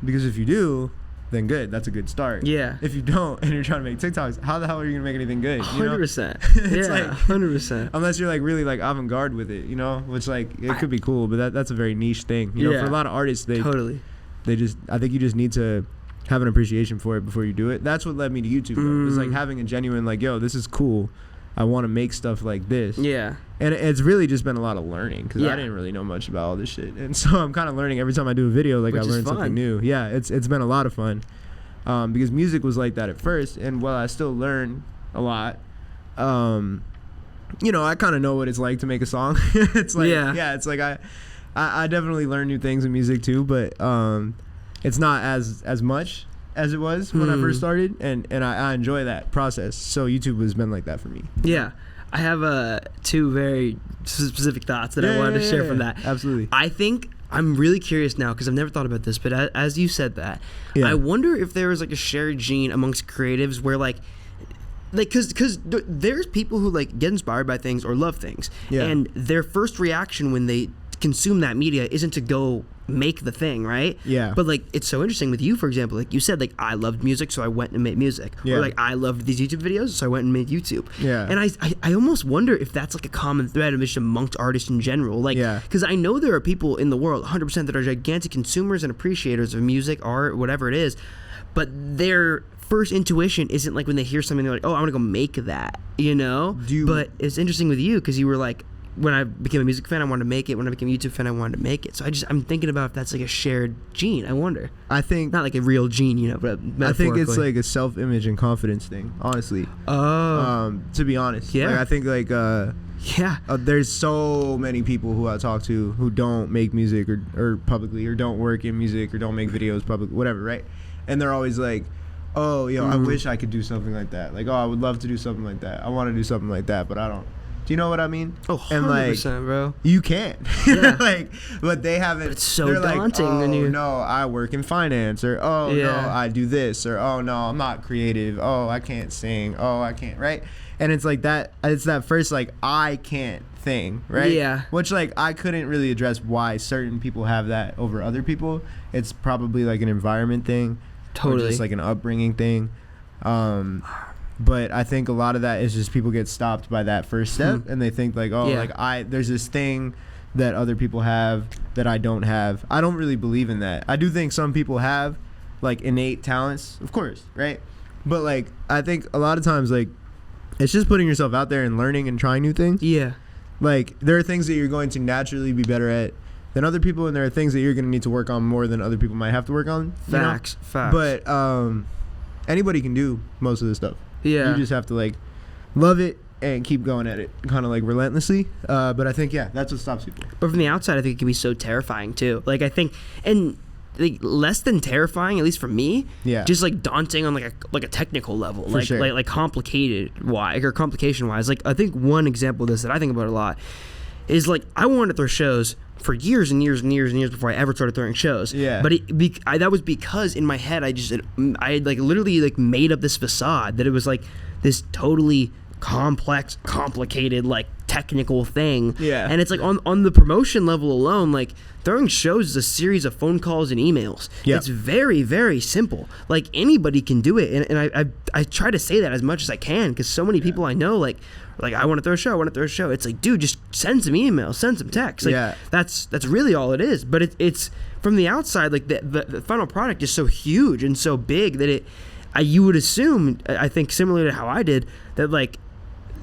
[SPEAKER 2] Because if you do, then good. That's a good start.
[SPEAKER 1] Yeah.
[SPEAKER 2] If you don't and you're trying to make TikToks, how the hell are you gonna make anything good?
[SPEAKER 1] 100%.
[SPEAKER 2] It's
[SPEAKER 1] yeah, 100%.
[SPEAKER 2] Unless you're like really like avant-garde with it, which like it could be cool, but that's a very niche thing. For a lot of artists, they just I think you just need to have an appreciation for it before you do it. That's what led me to YouTube. It's like having a genuine like, yo, this is cool. I want to make stuff like this.
[SPEAKER 1] Yeah. And
[SPEAKER 2] it's really just been a lot of learning because I didn't really know much about all this shit. And so I'm kind of learning every time I do a video, like I learn something new. Yeah, it's been a lot of fun because music was like that at first. And while I still learn a lot, I kind of know what it's like to make a song. It's like, it's like I definitely learn new things in music too, but it's not as much as it was when I first started, and I enjoy that process. So YouTube has been like that for me.
[SPEAKER 1] Yeah. I have two very specific thoughts that I wanted to share from that.
[SPEAKER 2] Absolutely.
[SPEAKER 1] I think I'm really curious now because I've never thought about this, but as you said that, I wonder if there was like a shared gene amongst creatives where like because there's people who like get inspired by things or love things, and their first reaction when they consume that media isn't to go make the thing, right?
[SPEAKER 2] Yeah.
[SPEAKER 1] But like it's so interesting with you, for example, like you said, like I loved music, so I went and made music. Or like I loved these YouTube videos, so I went and made YouTube.
[SPEAKER 2] Yeah.
[SPEAKER 1] And I almost wonder if that's like a common thread amongst artists in general. Like, because I know there are people in the world, 100%, that are gigantic consumers and appreciators of music, art, whatever it is, but their first intuition isn't like when they hear something, they're like, oh, I'm gonna go make that, But it's interesting with you because you were like, when I became a music fan, I wanted to make it. When I became a YouTube fan, I wanted to make it. So I'm thinking about if that's like a shared gene. I wonder.
[SPEAKER 2] I think
[SPEAKER 1] not like a real gene, but
[SPEAKER 2] I think it's like a self-image and confidence thing, honestly.
[SPEAKER 1] Oh.
[SPEAKER 2] To be honest,
[SPEAKER 1] yeah.
[SPEAKER 2] I think like there's so many people who I talk to who don't make music or publicly, or don't work in music, or don't make videos publicly, whatever, right? And they're always like, oh, I wish I could do something like that. Like, oh, I would love to do something like that. I want to do something like that, but I don't. Do you know what I mean?
[SPEAKER 1] Oh, 100%, and like,
[SPEAKER 2] bro. You can't. Yeah. But they haven't.
[SPEAKER 1] But it's so daunting.
[SPEAKER 2] Like, oh, no, I work in finance. Or, oh, no, I do this. Or, oh, no, I'm not creative. Oh, I can't sing. Oh, I can't, right? And it's like that. It's that first, like, I can't thing, right?
[SPEAKER 1] Yeah.
[SPEAKER 2] Which, like, I couldn't really address why certain people have that over other people. It's probably, like, an environment thing.
[SPEAKER 1] Totally.
[SPEAKER 2] Or just, like, an upbringing thing. But I think a lot of that is just people get stopped by that first step, and they think like, oh, like there's this thing that other people have that I don't have. I don't really believe in that. I do think some people have like innate talents, of course, right? But like I think a lot of times like it's just putting yourself out there and learning and trying new things.
[SPEAKER 1] Yeah.
[SPEAKER 2] Like there are things that you're going to naturally be better at than other people, and there are things that you're going to need to work on more than other people might have to work on.
[SPEAKER 1] Facts.
[SPEAKER 2] But anybody can do most of this stuff.
[SPEAKER 1] Yeah.
[SPEAKER 2] You just have to like love it and keep going at it kind of like relentlessly. But I think, that's what stops people.
[SPEAKER 1] But from the outside, I think it can be so terrifying too. Like I think, and like less than terrifying, at least for me, just like daunting on like a technical level,
[SPEAKER 2] for sure.
[SPEAKER 1] like complication wise. Like I think one example of this that I think about a lot is like I wanted to throw shows for years and years and years and years before I ever started throwing shows.
[SPEAKER 2] Yeah.
[SPEAKER 1] But that was because in my head I had like literally like made up this facade that it was like this totally complex, complicated, like technical thing.
[SPEAKER 2] Yeah.
[SPEAKER 1] And it's like on the promotion level alone, like throwing shows is a series of phone calls and emails.
[SPEAKER 2] Yeah.
[SPEAKER 1] It's very, very simple. Like anybody can do it. And I try to say that as much as I can because so many people I know like I want to throw a show. It's like, dude, just send some emails, send some text. Like that's really all it is. But it's from the outside, like the final product is so huge and so big that you would assume, I think similar to how I did, that like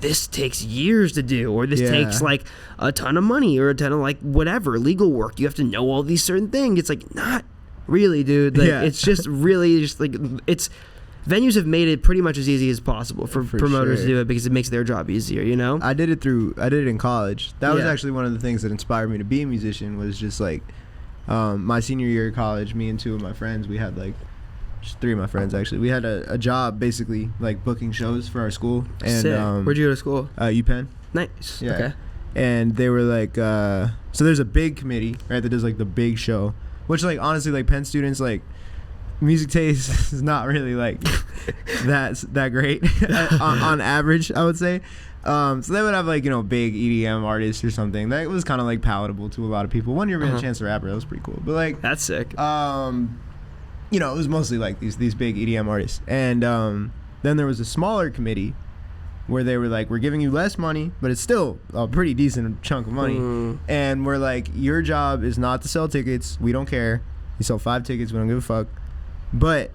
[SPEAKER 1] this takes years to do, or this takes like a ton of money or a ton of like whatever legal work. You have to know all these certain things. It's like not really, dude. Like it's just really just like it's. Venues have made it pretty much as easy as possible for promoters to do it because it makes their job easier,
[SPEAKER 2] I did it in college. That was actually one of the things that inspired me to be a musician, was just like my senior year of college, me and two of my friends, we had like just three of my friends actually. We had a job basically like booking shows for our school. And
[SPEAKER 1] sick. Where'd you go to school?
[SPEAKER 2] UPenn.
[SPEAKER 1] Nice.
[SPEAKER 2] Yeah.
[SPEAKER 1] Okay.
[SPEAKER 2] And they were like so there's a big committee, right, that does like the big show, which like honestly like Penn students like music taste is not really like that great on average, I would say. So they would have like big EDM artists or something that was kind of like palatable to a lot of people. One year we had a chance to rap, that was pretty cool. But like
[SPEAKER 1] that's sick.
[SPEAKER 2] you know, it was mostly like these big EDM artists. And then there was a smaller committee where they were like, we're giving you less money, but it's still a pretty decent chunk of money. And we're like, your job is not to sell tickets. We don't care. You sell 5 tickets. We don't give a fuck. But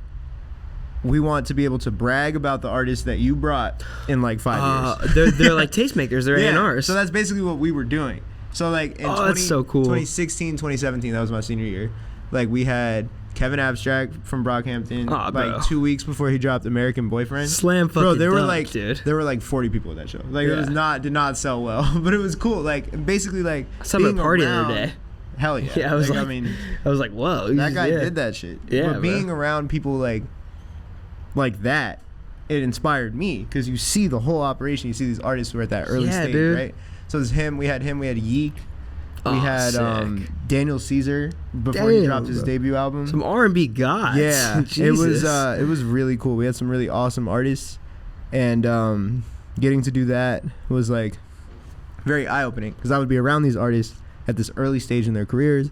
[SPEAKER 2] we want to be able to brag about the artists that you brought in like 5
[SPEAKER 1] years. They're like tastemakers. They're A&Rs.
[SPEAKER 2] So that's basically what we were doing. So like in
[SPEAKER 1] that's so cool.
[SPEAKER 2] 2016, 2017, that was my senior year. Like we had Kevin Abstract from Brockhampton, like 2 weeks before he dropped American Boyfriend.
[SPEAKER 1] Slam fucking
[SPEAKER 2] bro, there were
[SPEAKER 1] dunk,
[SPEAKER 2] like
[SPEAKER 1] dude.
[SPEAKER 2] There were like 40 people at that show. Like it was did not sell well, but it was cool. Like basically like
[SPEAKER 1] being party the other day.
[SPEAKER 2] Hell yeah.
[SPEAKER 1] Yeah, I was like, whoa.
[SPEAKER 2] That guy did that shit.
[SPEAKER 1] Yeah,
[SPEAKER 2] but being around people like that, it inspired me because you see the whole operation. You see these artists who are at that early stage, dude. Right? So there's him. We had Yeek. We had Daniel Caesar before he dropped his debut album.
[SPEAKER 1] Some R&B gods.
[SPEAKER 2] Yeah, it was really cool. We had some really awesome artists, and getting to do that was like very eye opening because I would be around these artists at this early stage in their careers,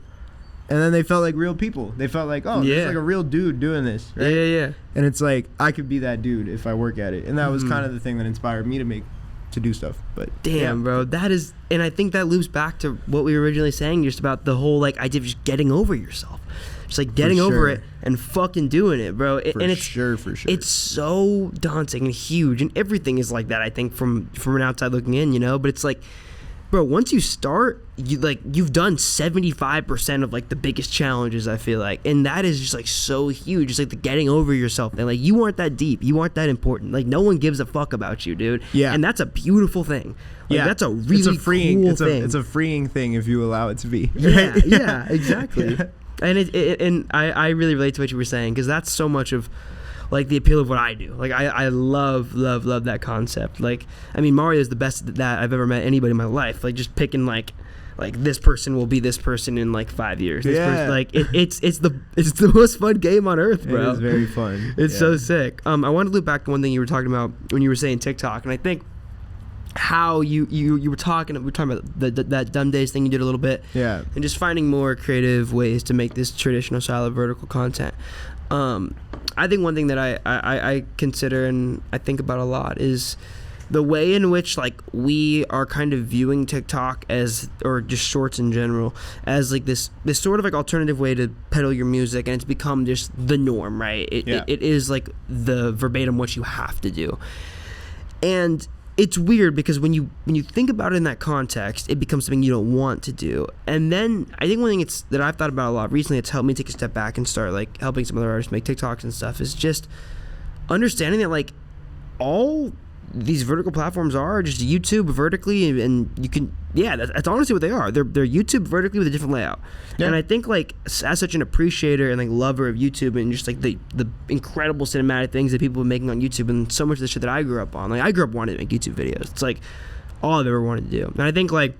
[SPEAKER 2] and then they felt like real people. They felt like, there's like a real dude doing this. Right?
[SPEAKER 1] Yeah.
[SPEAKER 2] And it's like I could be that dude if I work at it, and that was kind of the thing that inspired me to do stuff. But
[SPEAKER 1] damn, bro, that is, and I think that loops back to what we were originally saying, just about the whole like idea of just getting over yourself, just like getting over it and fucking doing it, bro. And it's
[SPEAKER 2] for sure
[SPEAKER 1] it's so daunting and huge, and everything is like that, I think, from an outside looking in, you know. But it's like, bro, once you start, you've done 75% of like the biggest challenges, I feel like, and that is just like so huge. It's like the getting over yourself, and like you aren't that deep, you aren't that important, like no one gives a fuck about you, dude. Yeah, and that's a beautiful thing. Like, that's a really cool thing.
[SPEAKER 2] It's a freeing thing if you allow it to be.
[SPEAKER 1] Yeah, exactly. Yeah. And I really relate to what you were saying, because that's so much of like the appeal of what I do. Like I love that concept. Like, I mean, Mario is the best that I've ever met anybody in my life. Like just picking like this person will be this person in like 5 years. This person, like it's the most fun game on earth, bro.
[SPEAKER 2] It is very fun.
[SPEAKER 1] It's so sick. I want to loop back to one thing you were talking about when you were saying TikTok, and I think how you were talking about that Dumb Days thing you did a little bit.
[SPEAKER 2] Yeah.
[SPEAKER 1] And just finding more creative ways to make this traditional style of vertical content. I think one thing that I consider and I think about a lot is the way in which like we are kind of viewing TikTok as, or just shorts in general, as like this sort of like alternative way to peddle your music, and it's become just the norm, right? It is like the verbatim what you have to do. And it's weird because when you think about it in that context, it becomes something you don't want to do. And then I think one thing that I've thought about a lot recently, it's helped me take a step back and start like helping some other artists make TikToks and stuff, is just understanding that like all these vertical platforms are just YouTube vertically, and you can, that's honestly what they are. They're YouTube vertically with a different layout. Yeah. And I think like as such an appreciator and like lover of YouTube and just like the incredible cinematic things that people are making on YouTube, and so much of the shit that I grew up on, like I grew up wanting to make YouTube videos. It's like all I've ever wanted to do. And I think like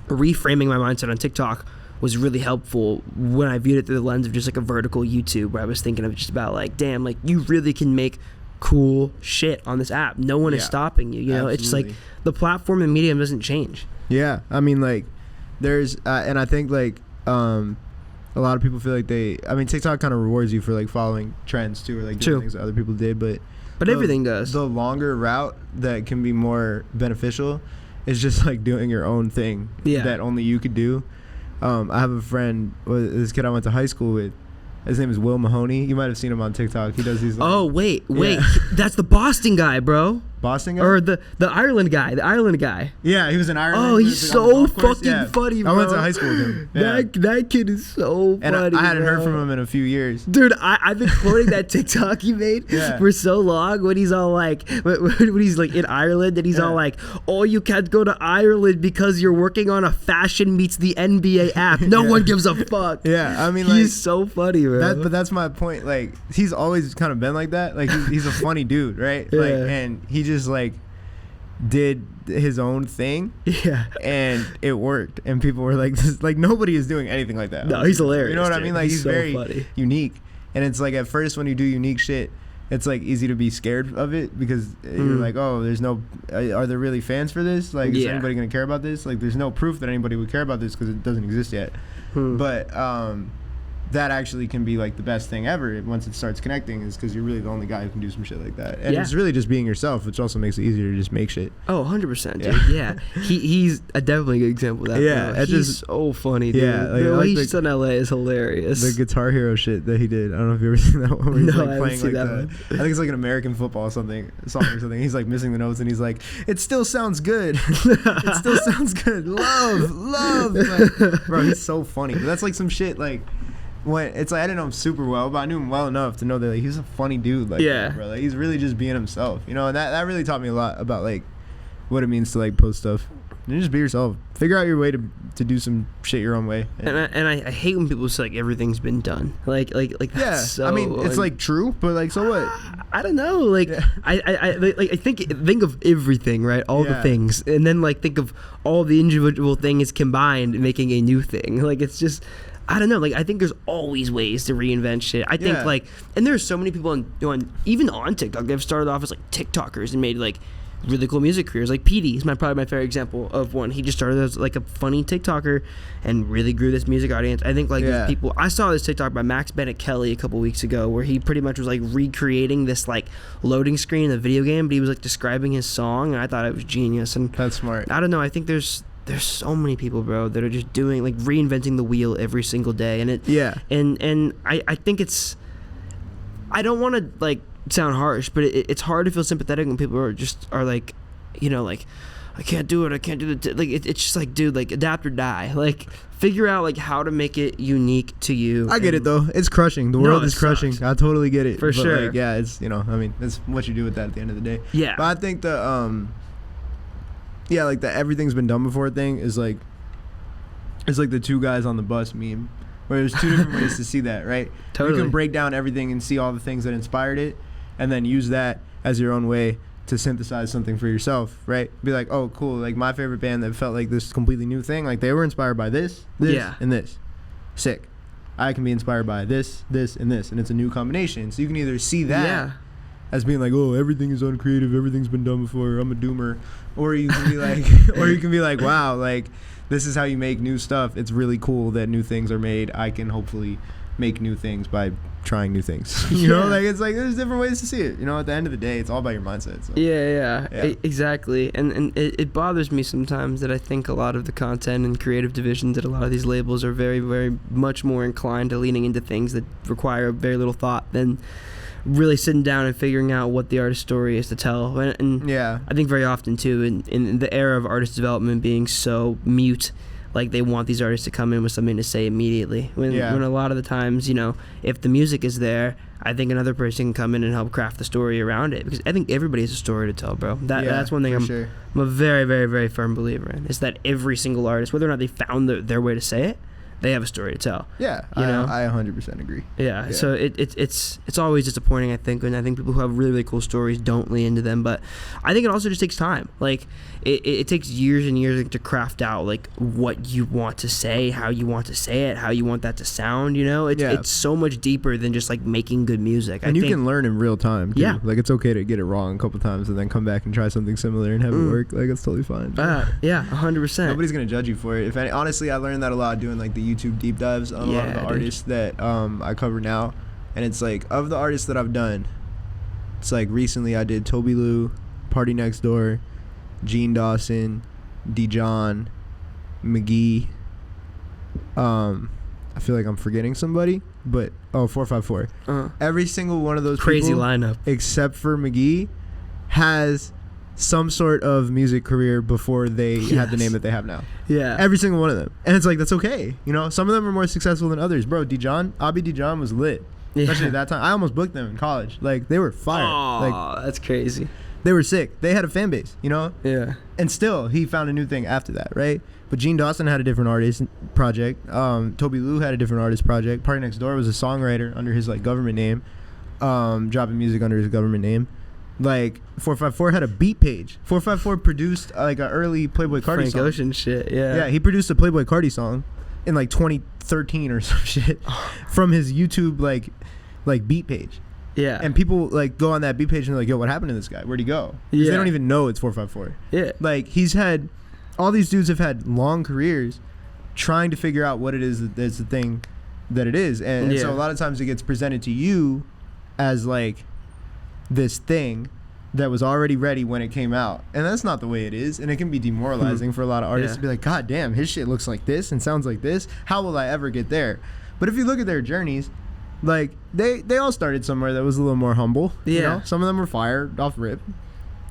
[SPEAKER 1] reframing my mindset on TikTok was really helpful when I viewed it through the lens of just like a vertical YouTube, where I was thinking of just about like, damn, like you really can make cool shit on this app. No one is stopping you, you know. Absolutely. It's just like the platform and medium doesn't change.
[SPEAKER 2] Yeah, I mean like there's and I think like a lot of people feel like TikTok kind of rewards you for like following trends too, or like doing things that other people did, but
[SPEAKER 1] everything does. The
[SPEAKER 2] longer route that can be more beneficial is just like doing your own thing that only you could do. I have a friend, this kid I went to high school with. His name is Will Mahoney. You might have seen him on TikTok. He does these.
[SPEAKER 1] Like, wait. That's the Boston guy, bro.
[SPEAKER 2] Boston guy?
[SPEAKER 1] Or the Ireland guy.
[SPEAKER 2] Yeah, he was in Ireland.
[SPEAKER 1] Oh, he's so fucking funny, bro.
[SPEAKER 2] I went to high school with him. Yeah.
[SPEAKER 1] That kid is so funny.
[SPEAKER 2] And I hadn't heard from him in a few years.
[SPEAKER 1] Dude, I've been quoting that TikTok he made for so long, when he's all like, when he's like in Ireland, and he's all like, oh, you can't go to Ireland because you're working on a fashion meets the NBA app. No one gives a fuck.
[SPEAKER 2] Yeah, I mean,
[SPEAKER 1] he's so funny, bro.
[SPEAKER 2] But that's my point. Like, he's always kind of been like that. Like, he's a funny dude, right?
[SPEAKER 1] Yeah.
[SPEAKER 2] Like, and he just like did his own thing, and it worked, and people were like, this, like nobody is doing anything like that.
[SPEAKER 1] No, he's hilarious.
[SPEAKER 2] You know what I mean? Like, he's
[SPEAKER 1] so
[SPEAKER 2] very
[SPEAKER 1] funny.
[SPEAKER 2] unique, and it's like at first when you do unique shit, it's like easy to be scared of it because you're like, oh, there's no, are there really fans for this? Like, is anybody gonna care about this? Like, there's no proof that anybody would care about this because it doesn't exist yet. But that actually can be like the best thing ever once it starts connecting, is because you're really the only guy who can do some shit like that. And it's really just being yourself, which also makes it easier to just make shit.
[SPEAKER 1] Oh, 100%, dude. Yeah. He's a definitely good example of that.
[SPEAKER 2] Yeah,
[SPEAKER 1] he's just so funny, dude.
[SPEAKER 2] Yeah,
[SPEAKER 1] the way he's in LA is hilarious.
[SPEAKER 2] The Guitar Hero shit that he did. I don't know if you ever seen that one. Where he's
[SPEAKER 1] No,
[SPEAKER 2] like
[SPEAKER 1] I
[SPEAKER 2] playing
[SPEAKER 1] haven't seen
[SPEAKER 2] like
[SPEAKER 1] that one.
[SPEAKER 2] I think it's like an American football song or something. He's like missing the notes and he's like, "It still sounds good. It still sounds good. Love." Like, bro, he's so funny. But that's like some shit like. When it's like I didn't know him super well, but I knew him well enough to know that like, he's a funny dude. Like, bro, like, he's really just being himself, you know. And that really taught me a lot about like what it means to like post stuff. And just be yourself. Figure out your way to do some shit your own way.
[SPEAKER 1] And I hate when people say like everything's been done. Like that's so,
[SPEAKER 2] I mean it's like true, but like so what?
[SPEAKER 1] I don't know. Like I think of everything, right? All the things, and then like think of all the individual things combined, making a new thing. Like it's just. I don't know. Like I think there's always ways to reinvent shit. I think like, and there's so many people even on TikTok. They've started off as like TikTokers and made like really cool music careers. Like PD is probably my favorite example of one. He just started as like a funny TikToker and really grew this music audience. I think like there's people. I saw this TikTok by Max Bennett Kelly a couple weeks ago where he pretty much was like recreating this like loading screen in the video game, but he was like describing his song, and I thought it was genius. And
[SPEAKER 2] that's smart.
[SPEAKER 1] I don't know. I think there's so many people, bro, that are just doing like reinventing the wheel every single day, and and I think it's, I don't want to like sound harsh, but it's hard to feel sympathetic when people are like, you know, like I can't do it, like it's just like, dude, like adapt or die, like figure out like how to make it unique to you.
[SPEAKER 2] I get it though, it's crushing. The world is crushing. I totally get it
[SPEAKER 1] for sure.
[SPEAKER 2] Like, yeah, it's, you know, I mean, it's what you do with that at the end of the day.
[SPEAKER 1] Yeah,
[SPEAKER 2] but I think yeah, like the everything's been done before thing is like, it's like the two guys on the bus meme, where there's two different ways to see that, right?
[SPEAKER 1] Totally.
[SPEAKER 2] You can break down everything and see all the things that inspired it, and then use that as your own way to synthesize something for yourself, right? Be like, oh, cool, like my favorite band that felt like this completely new thing, like they were inspired by this, and this. Sick. I can be inspired by this, and this, and it's a new combination. So you can either see that as being like, oh, everything is uncreative, everything's been done before, I'm a doomer. Or you can be like, wow, like this is how you make new stuff. It's really cool that new things are made. I can hopefully make new things by trying new things. You know, like it's like there's different ways to see it. You know, at the end of the day, it's all about your mindset. So.
[SPEAKER 1] Exactly. And it bothers me sometimes that I think a lot of the content and creative divisions at a lot of these labels are very, very much more inclined to leaning into things that require very little thought than really sitting down and figuring out what the artist's story is to tell. And I think very often too in the era of artist development being so mute, like they want these artists to come in with something to say immediately when a lot of the times, you know, if the music is there, I think another person can come in and help craft the story around it, because I think everybody has a story to tell, bro. That's one thing I'm a very, very, very firm believer in, is that every single artist, whether or not they found their way to say it, they have a story to tell. Yeah,
[SPEAKER 2] you know? I 100% agree.
[SPEAKER 1] Yeah, so it's always disappointing, I think, when I think people who have really, really cool stories don't lean into them. But I think it also just takes time. Like, it takes years and years to craft out, like, what you want to say, how you want to say it, how you want that to sound, you know? It's so much deeper than just, like, making good music.
[SPEAKER 2] And you can learn in real time, too. Yeah. Like, it's okay to get it wrong a couple times and then come back and try something similar and have it work. Like, it's totally fine.
[SPEAKER 1] Yeah, 100%.
[SPEAKER 2] Nobody's going to judge you for it. Honestly, I learned that a lot doing, like, the YouTube deep dives on a lot of the artists that I cover now, and it's like, of the artists that I've done, it's like recently I did Toby Lou, Party Next Door, Gene Dawson, Dijon, McGee. I feel like I'm forgetting somebody, but 454. Every single one of those
[SPEAKER 1] crazy
[SPEAKER 2] people,
[SPEAKER 1] lineup,
[SPEAKER 2] except for McGee, has some sort of music career before they had the name that they have now. Yeah. Every single one of them. And it's like, that's okay. You know, some of them are more successful than others. Bro, Abi Dijon was lit. Especially at that time. I almost booked them in college. Like, they were fire.
[SPEAKER 1] Oh,
[SPEAKER 2] like,
[SPEAKER 1] that's crazy.
[SPEAKER 2] They were sick. They had a fan base, you know? Yeah. And still, he found a new thing after that, right? But Gene Dawson had a different artist project. Toby Lou had a different artist project. Party Next Door was a songwriter under his, like, government name. Dropping music under his government name. Like, 454 had a beat page. 454 produced like an early Playboy Cardi
[SPEAKER 1] Frank
[SPEAKER 2] song.
[SPEAKER 1] Ocean shit, yeah.
[SPEAKER 2] Yeah, he produced a Playboy Cardi song in like 2013 or some shit from his YouTube like beat page. Yeah. And people like go on that beat page and they're like, yo, what happened to this guy? Where'd he go? Yeah. They don't even know it's 454. Yeah. Like, all these dudes have had long careers trying to figure out what it is that's the thing that it is. And so a lot of times it gets presented to you as like this thing that was already ready when it came out, and that's not the way it is, and it can be demoralizing for a lot of artists to be like, God damn, his shit looks like this and sounds like this, how will I ever get there? But if you look at their journeys, like they all started somewhere that was a little more humble. You know, some of them were fired off rip,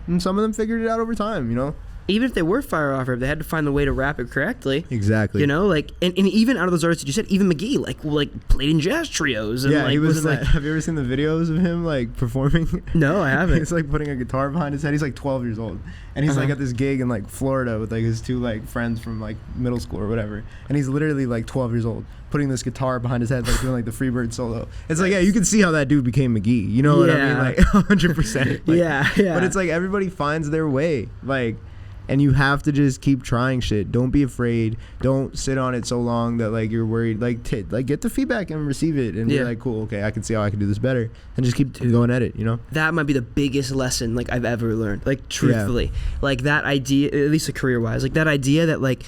[SPEAKER 2] and some of them figured it out over time, you know.
[SPEAKER 1] Even if they were fire off rip, they had to find the way to rap it correctly.
[SPEAKER 2] Exactly.
[SPEAKER 1] You know, like, and even out of those artists that you said, even McGee, like played in jazz trios. And
[SPEAKER 2] he was like, have you ever seen the videos of him like performing?
[SPEAKER 1] No, I haven't.
[SPEAKER 2] He's like putting a guitar behind his head. He's like 12 years old, and he's like at this gig in like Florida with like his two like friends from like middle school or whatever, and he's literally like 12 years old, putting this guitar behind his head, like doing like the Freebird solo. It's like, yeah, you can see how that dude became McGee. You know what I mean? Like 100%. Like,
[SPEAKER 1] yeah.
[SPEAKER 2] But it's like everybody finds their way, like. And you have to just keep trying shit. Don't be afraid. Don't sit on it so long that like you're worried. Like get the feedback and receive it, and be like, cool, okay, I can see how I can do this better, and just keep going at it. You know. That
[SPEAKER 1] might be the biggest lesson like I've ever learned. Like truthfully, like that idea, at least career wise, like that idea that like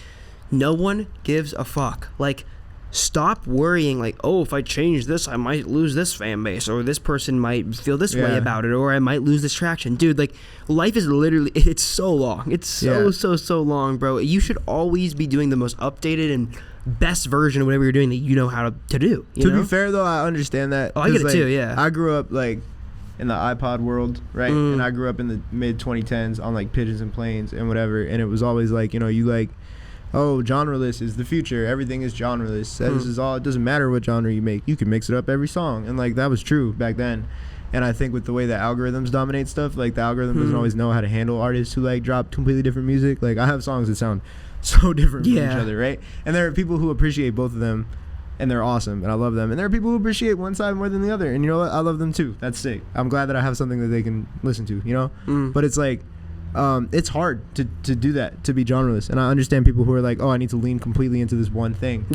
[SPEAKER 1] no one gives a fuck. Like. Stop worrying like, oh, if I change this, I might lose this fan base, or this person might feel this way about it, or I might lose this traction. Dude, like, life is literally, it's so long. It's so long, bro. You should always be doing the most updated and best version of whatever you're doing that you know how to do. To
[SPEAKER 2] be fair, though, I understand that.
[SPEAKER 1] Oh, I get it,
[SPEAKER 2] like,
[SPEAKER 1] too, yeah.
[SPEAKER 2] I grew up, like, in the iPod world, right? And I grew up in the mid-2010s on, like, Pigeons and Planes and whatever, and it was always, like, you know, you, like, oh, genreless is the future. Everything is genreless. This is all. It doesn't matter what genre you make. You can mix it up every song. And, like, that was true back then. And I think with the way that algorithms dominate stuff, like, the algorithm doesn't always know how to handle artists who, like, drop completely different music. Like, I have songs that sound so different from each other, right? And there are people who appreciate both of them, and they're awesome, and I love them. And there are people who appreciate one side more than the other. And you know what? I love them, too. That's sick. I'm glad that I have something that they can listen to, you know? But it's, like... it's hard to do that, to be genreless, and I understand people who are like, oh, I need to lean completely into this one thing.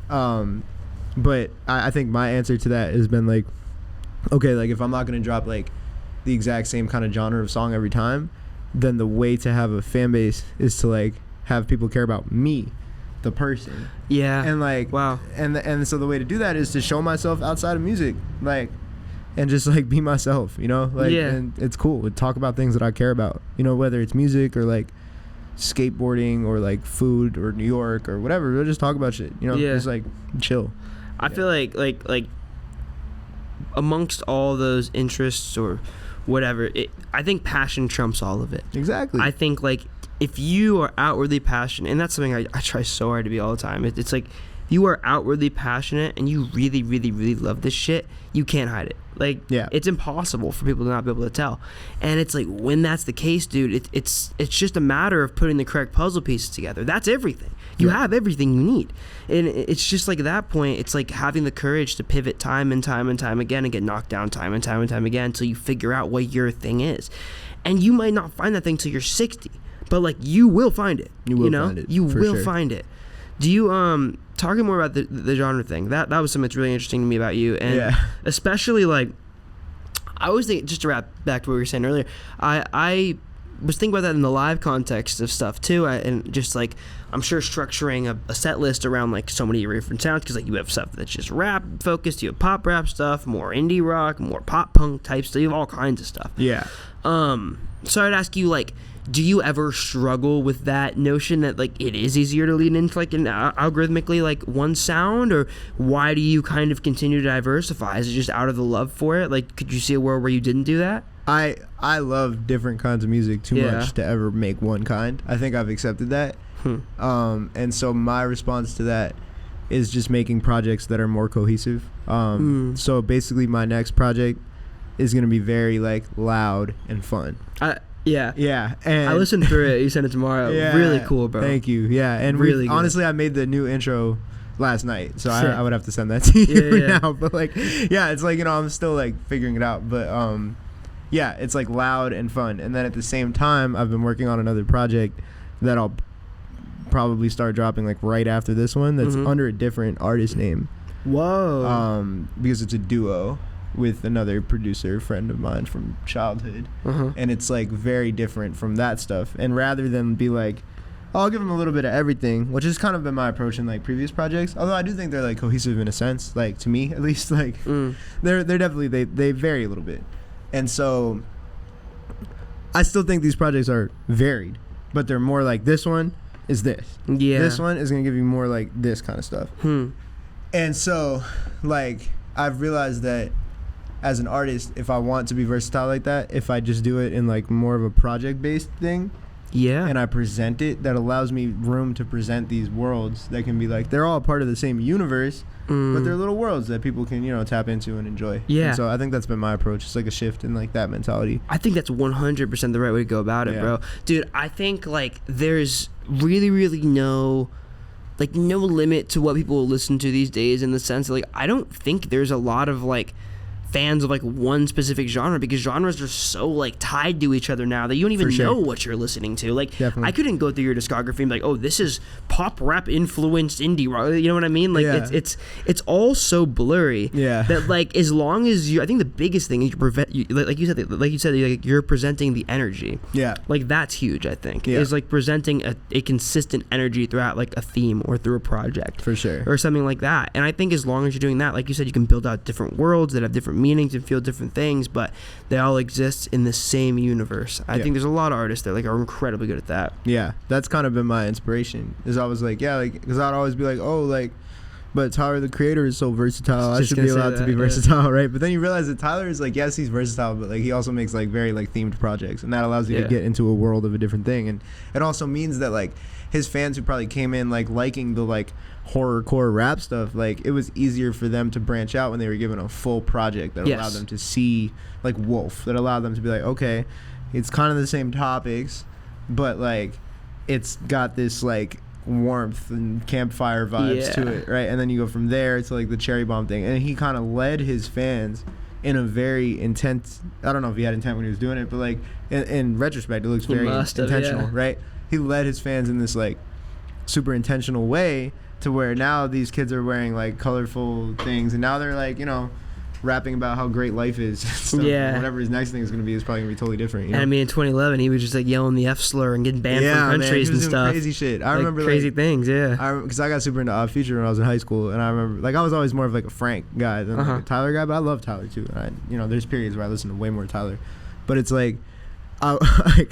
[SPEAKER 2] But I think my answer to that has been like, okay, like if I'm not going to drop like the exact same kind of genre of song every time, then the way to have a fan base is to like have people care about me, the person. And like, wow. And so the way to do that is to show myself outside of music, like, and just like be myself, you know, like, and it's cool to talk about things that I care about, you know, whether it's music or like skateboarding or like food or New York or whatever. We'll just talk about shit, you know, just like chill.
[SPEAKER 1] I feel like amongst all those interests or whatever, I think passion trumps all of it.
[SPEAKER 2] Exactly.
[SPEAKER 1] I think like if you are outwardly passionate, and that's something I try so hard to be all the time. It's like you are outwardly passionate and you really, really, really love this shit, you can't hide it. Like, it's impossible for people to not be able to tell. And it's like, when that's the case, dude, it's just a matter of putting the correct puzzle pieces together. That's everything. You have everything you need. And it's just like at that point, it's like having the courage to pivot time and time and time again and get knocked down time and time and time again until you figure out what your thing is. And you might not find that thing till you're 60, but like you will find it. You will find it. You will find it. Do you talking more about the genre thing? That was something that's really interesting to me about you, and especially like I always think, just to wrap back to what we were saying earlier, I was thinking about that in the live context of stuff too, and just like I'm sure structuring a set list around like so many different sounds, because like you have stuff that's just rap focused, you have pop rap stuff, more indie rock, more pop punk type stuff, you have all kinds of stuff. So I'd ask you, like, do you ever struggle with that notion that like it is easier to lean into like an algorithmically like one sound, or why do you kind of continue to diversify? Is it just out of the love for it? Like, could you see a world where you didn't do that?
[SPEAKER 2] I love different kinds of music too much to ever make one kind. I think I've accepted that. And so my response to that is just making projects that are more cohesive. So basically my next project is going to be very like loud and fun. And
[SPEAKER 1] I listened through it. You sent it tomorrow. Really cool, bro.
[SPEAKER 2] Thank you. And really honestly, I made the new intro last night, so I would have to send that to you now. But like, it's like, you know, I'm still like figuring it out. But it's like loud and fun. And then at the same time, I've been working on another project that I'll probably start dropping like right after this one. That's under a different artist name.
[SPEAKER 1] Whoa.
[SPEAKER 2] Because it's a duo with another producer friend of mine from childhood, and it's like very different from that stuff. And rather than be like, I'll give them a little bit of everything, which has kind of been my approach in like previous projects. Although I do think they're like cohesive in a sense, like to me at least. Like they're definitely they vary a little bit, and so I still think these projects are varied, but they're more like this one is this. Yeah. This one is gonna give you more like this kind of stuff. And so, like I've realized that as an artist, if I want to be versatile like that, if I just do it in like more of a project-based thing. Yeah. And I present it, that allows me room to present these worlds that can be like, they're all part of the same universe, but they're little worlds that people can, you know, tap into and enjoy. Yeah. And so I think that's been my approach. It's like a shift in like that mentality.
[SPEAKER 1] I think that's 100% the right way to go about it, bro. Dude, I think like there's really no limit to what people will listen to these days, in the sense that like I don't think there's a lot of like fans of like one specific genre, because genres are so like tied to each other now that you don't even know what you're listening to. Like I couldn't go through your discography and be like, oh, this is pop rap influenced indie rock, you know what I mean? Like it's all so blurry that like as long as you, I think the biggest thing is like you said like you're presenting the energy. Like that's huge. I think is like presenting a consistent energy throughout like a theme or through a project or something like that. And I think as long as you're doing that, like you said, you can build out different worlds that have different meanings and feel different things, but they all exist in the same universe. I think there's a lot of artists that like are incredibly good at that. Yeah,
[SPEAKER 2] that's kind of been my inspiration. Is I was like, because I'd always be like, oh, like, but Tyler the Creator is so versatile. I should be allowed to be versatile, right? But then you realize that Tyler is like, yes, he's versatile, but like he also makes like very like themed projects, and that allows you to get into a world of a different thing. And it also means that like his fans who probably came in like liking the like horrorcore rap stuff, like it was easier for them to branch out when they were given a full project that allowed them to see like Wolf, that allowed them to be like, okay, it's kind of the same topics, but like it's got this like warmth and campfire vibes to it, right? And then you go from there to like the Cherry Bomb thing, and he kind of led his fans in a very intense, I don't know if he had intent when he was doing it, but like in retrospect it looks very intentional, right? He led his fans in this like super intentional way, to where now these kids are wearing like colorful things, and now they're like, you know, rapping about how great life is. Whatever his next thing is going to be is probably going to be totally different. You know?
[SPEAKER 1] And I mean, in 2011, he was just like yelling the F slur and getting banned from countries and stuff.
[SPEAKER 2] Crazy shit. I remember
[SPEAKER 1] crazy
[SPEAKER 2] like,
[SPEAKER 1] things.
[SPEAKER 2] Because I got super into Odd Future when I was in high school, and I remember like I was always more of like a Frank guy than like a Tyler guy, but I love Tyler too. You know, there's periods where I listen to way more Tyler, but it's like I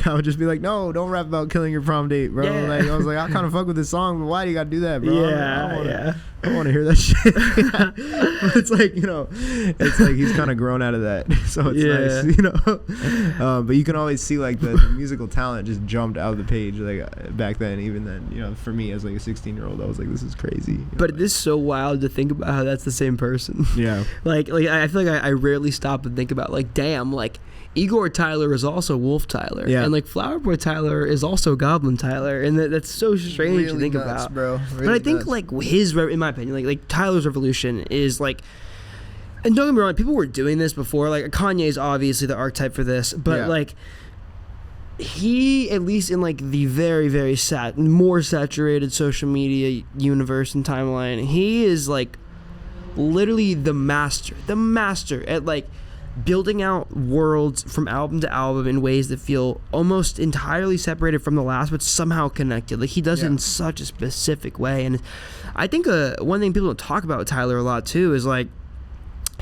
[SPEAKER 2] would just be like, no, don't rap about killing your prom date, bro. Like I was like, I kind of fuck with this song, but why do you gotta do that, bro? I don't want to hear that shit. But it's like, you know, it's like he's kind of grown out of that, so it's nice, you know. But you can always see like the musical talent just jumped out of the page like back then. Even then, you know, for me as like a 16-year-old, I was like, this is crazy.
[SPEAKER 1] But it is so wild to think about how that's the same person. Like I feel like I rarely stop and think about like, damn, like Igor Tyler is also Wolf Tyler, and like Flower Boy Tyler is also Goblin Tyler, and that's so strange to think about, bro. But I think like his, in my opinion, like Tyler's revolution is like, and don't get me wrong, people were doing this before. Like Kanye is obviously the archetype for this, but like he, at least in like the very more saturated social media universe and timeline, he is like literally the master at like building out worlds from album to album in ways that feel almost entirely separated from the last, but somehow connected. Like he does it in such a specific way. And I think one thing people don't talk about with Tyler a lot too is like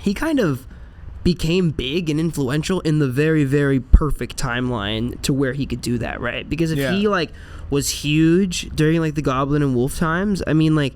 [SPEAKER 1] he kind of became big and influential in the very perfect timeline to where he could do that, right? Because if he like was huge during like the Goblin and Wolf times, I mean like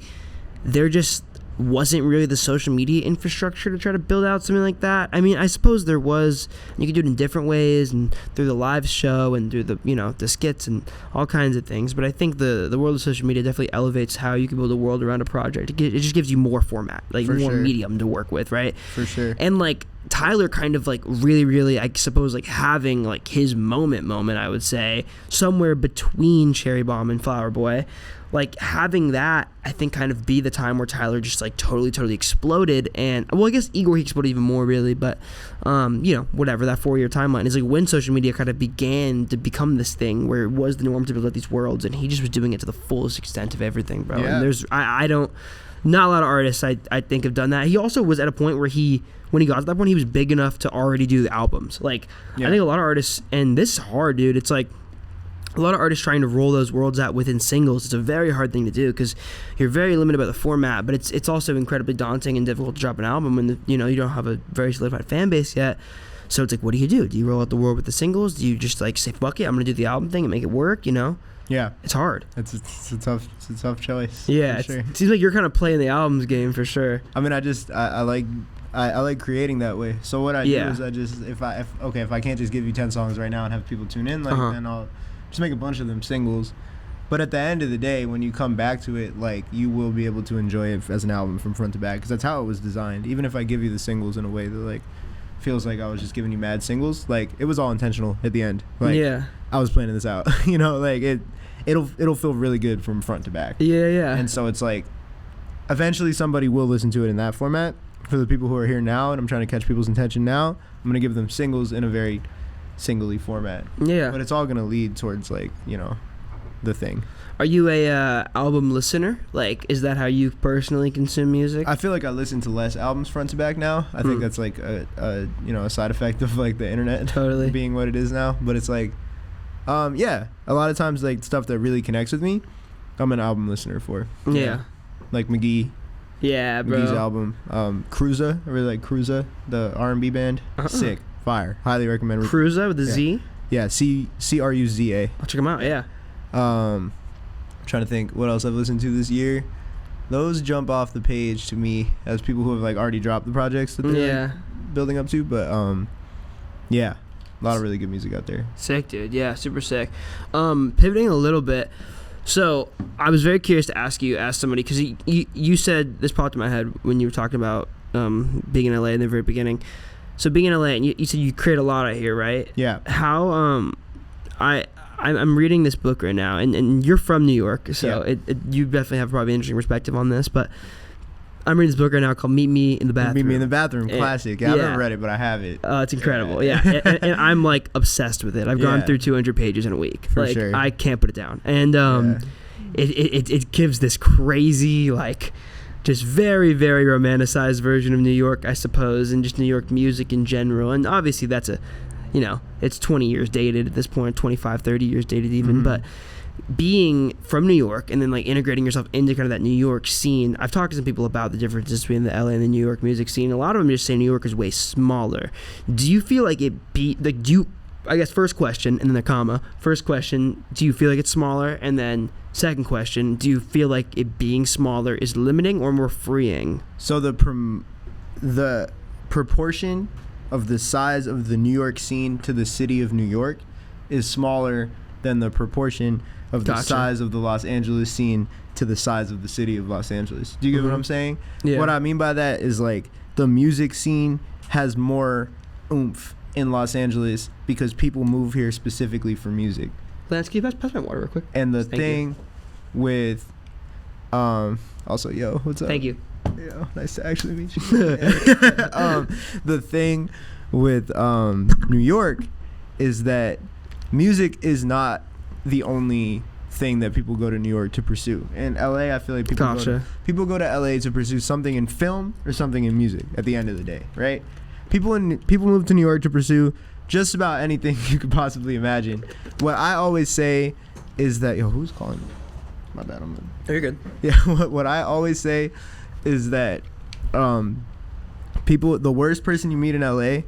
[SPEAKER 1] there just wasn't really the social media infrastructure to try to build out something like that. I mean, I suppose there was. You could do it in different ways, and through the live show and through the, you know, the skits and all kinds of things. But I think the world of social media definitely elevates how you can build a world around a project. It just gives you more format, like more medium to work with, right? For sure. And like Tyler kind of like really, I suppose, like having like his moment, I would say, somewhere between Cherry Bomb and Flower Boy. Like having that, I think, kind of be the time where Tyler just like totally exploded. And well, I guess Igor, he exploded even more really, but you know, whatever, that 4-year timeline is like when social media kind of began to become this thing where it was the norm to build out these worlds, and he just was doing it to the fullest extent of everything, bro. And there's I don't, not a lot of artists I think have done that. He also was at a point where when he got to that point, he was big enough to already do the albums. Like I think a lot of artists, and this is hard, dude, it's like a lot of artists trying to roll those worlds out within singles. It's a very hard thing to do because you're very limited about the format, but it's also incredibly daunting and difficult to drop an album when you don't have a very solidified fan base yet. So it's like, what do you do? Do you roll out the world with the singles? Do you just like say, fuck it, I'm gonna do the album thing and make it work?
[SPEAKER 2] Yeah,
[SPEAKER 1] it's hard.
[SPEAKER 2] It's a tough choice.
[SPEAKER 1] Yeah,
[SPEAKER 2] sure.
[SPEAKER 1] It seems like you're kind of playing the albums game for sure.
[SPEAKER 2] I mean, I like creating that way. So what I do is I just if I can't just give you 10 songs right now and have people tune in, then I'll just make a bunch of them singles. But at the end of the day, when you come back to it, like, you will be able to enjoy it as an album from front to back, because that's how it was designed. Even if I give you the singles in a way that like feels like I was just giving you mad singles, like, it was all intentional at the end. Like, I was planning this out. Like it'll feel really good from front to back.
[SPEAKER 1] Yeah.
[SPEAKER 2] And so it's like, eventually somebody will listen to it in that format. For the people who are here now, and I'm trying to catch people's attention now, I'm gonna give them singles in a very singly format.
[SPEAKER 1] Yeah.
[SPEAKER 2] But it's all gonna lead towards like, the thing.
[SPEAKER 1] Are you a album listener? Like, is that how you personally consume music?
[SPEAKER 2] I feel like I listen to less albums front to back now. I think that's like a side effect of like the internet
[SPEAKER 1] totally
[SPEAKER 2] being what it is now. But it's like, a lot of times like stuff that really connects with me, I'm an album listener for.
[SPEAKER 1] Yeah.
[SPEAKER 2] Like McGee.
[SPEAKER 1] Yeah, bro.
[SPEAKER 2] McGee's album, Cruza. I really like Cruza, the R&B band. Sick, fire. Highly recommend.
[SPEAKER 1] Cruza with a Z?
[SPEAKER 2] Yeah, Cruza.
[SPEAKER 1] I'll check them out. Yeah.
[SPEAKER 2] I'm trying to think what else I've listened to this year. Those jump off the page to me as people who have like already dropped the projects that they're like, building up to. But a lot of really good music out there.
[SPEAKER 1] Sick, dude. Yeah, super sick. Pivoting a little bit. So I was very curious to ask somebody, because you said, this popped in my head when you were talking about being in LA in the very beginning. So being in LA, and you said you create a lot out here, right?
[SPEAKER 2] Yeah.
[SPEAKER 1] How I'm reading this book right now, and you're from New York, so you definitely have probably an interesting perspective on this, but I'm reading this book right now called Meet Me in the Bathroom.
[SPEAKER 2] Meet Me in the Bathroom, classic. I haven't read it, but I have it.
[SPEAKER 1] It's incredible, and I'm like obsessed with it. I've gone through 200 pages in a week.
[SPEAKER 2] For sure.
[SPEAKER 1] I can't put it down. And it gives this crazy, like, just very, very romanticized version of New York, I suppose, and just New York music in general. And obviously that's it's 20 years dated at this point, 25, 30 years dated even, but being from New York and then like integrating yourself into kind of that New York scene. I've talked to some people about the differences between the LA and the New York music scene. A lot of them just say New York is way smaller. Do you feel like I guess first question and then a comma. First question, do you feel like it's smaller? And then second question, do you feel like it being smaller is limiting or more freeing?
[SPEAKER 2] So the proportion of the size of the New York scene to the city of New York is smaller than the proportion of the size of the Los Angeles scene to the size of the city of Los Angeles. Do you get what I'm saying?
[SPEAKER 1] Yeah.
[SPEAKER 2] What I mean by that is like the music scene has more oomph in Los Angeles because people move here specifically for music.
[SPEAKER 1] Lance, can you pass my water real quick?
[SPEAKER 2] And the thing with also, yo, what's up?
[SPEAKER 1] Thank you.
[SPEAKER 2] Yeah, nice to actually meet you. The thing with New York is that music is not the only thing that people go to New York to pursue. In LA, I feel like people go to LA to pursue something in film or something in music at the end of the day, right? People move to New York to pursue just about anything you could possibly imagine. What I always say is that, who's calling me? My bad,
[SPEAKER 1] you're good.
[SPEAKER 2] Yeah, what I always say is that the worst person you meet in LA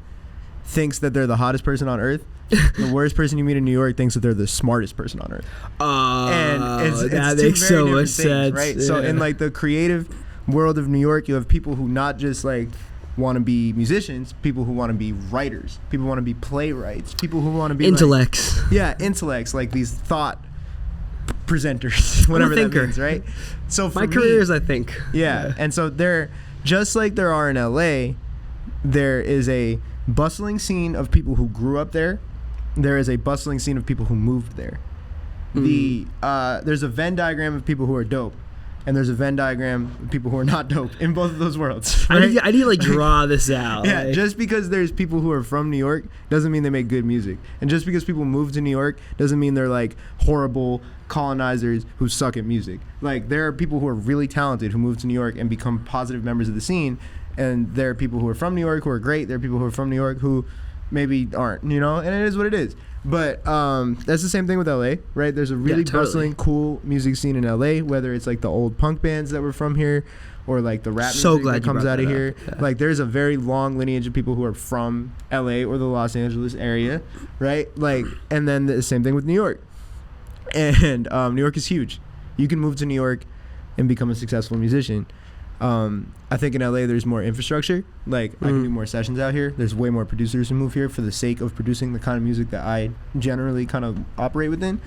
[SPEAKER 2] thinks that they're the hottest person on earth. The worst person you meet in New York thinks that they're the smartest person on earth.
[SPEAKER 1] And
[SPEAKER 2] it's
[SPEAKER 1] that makes so much sense,
[SPEAKER 2] right?
[SPEAKER 1] Yeah.
[SPEAKER 2] So in like the creative world of New York, you have people who not just like want to be musicians, people who want to be writers, people who want to be playwrights, people who want to be
[SPEAKER 1] intellects.
[SPEAKER 2] Intellects, like these thought presenters, whatever that means, right? So for
[SPEAKER 1] my career is, I think.
[SPEAKER 2] Yeah, and so there, just like there are in LA, there is a bustling scene of people who grew up there. There is a bustling scene of people who moved there. There's a Venn diagram of people who are dope, and there's a Venn diagram of people who are not dope in both of those worlds. Right?
[SPEAKER 1] I need to like draw this out.
[SPEAKER 2] Yeah, just because there's people who are from New York doesn't mean they make good music, and just because people move to New York doesn't mean they're like horrible colonizers who suck at music. Like, there are people who are really talented who move to New York and become positive members of the scene, and there are people who are from New York who are great. There are people who are from New York who maybe aren't, you know, and it is what it is. But that's the same thing with LA, right? There's a really bustling, cool music scene in LA, whether it's like the old punk bands that were from here or like the rap music that comes out of here. Yeah. Like there's a very long lineage of people who are from LA or the Los Angeles area, right? Like, and then the same thing with New York. And New York is huge. You can move to New York and become a successful musician. I think in LA there's more infrastructure. Like I can do more sessions out here. There's way more producers who move here for the sake of producing the kind of music that I generally kind of operate within,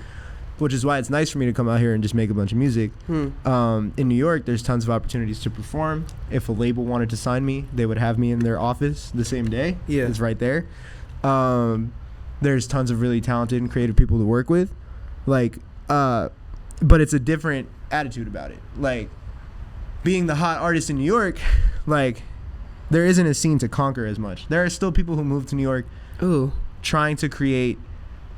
[SPEAKER 2] which is why it's nice for me to come out here and just make a bunch of music. In New York, there's tons of opportunities to perform. If a label wanted to sign me, they would have me in their office the same day. Yeah, it's right there. There's tons of really talented and creative people to work with. Like, but it's a different attitude about it. Like, being the hot artist in New York, like, there isn't a scene to conquer as much. There are still people who move to New York trying to create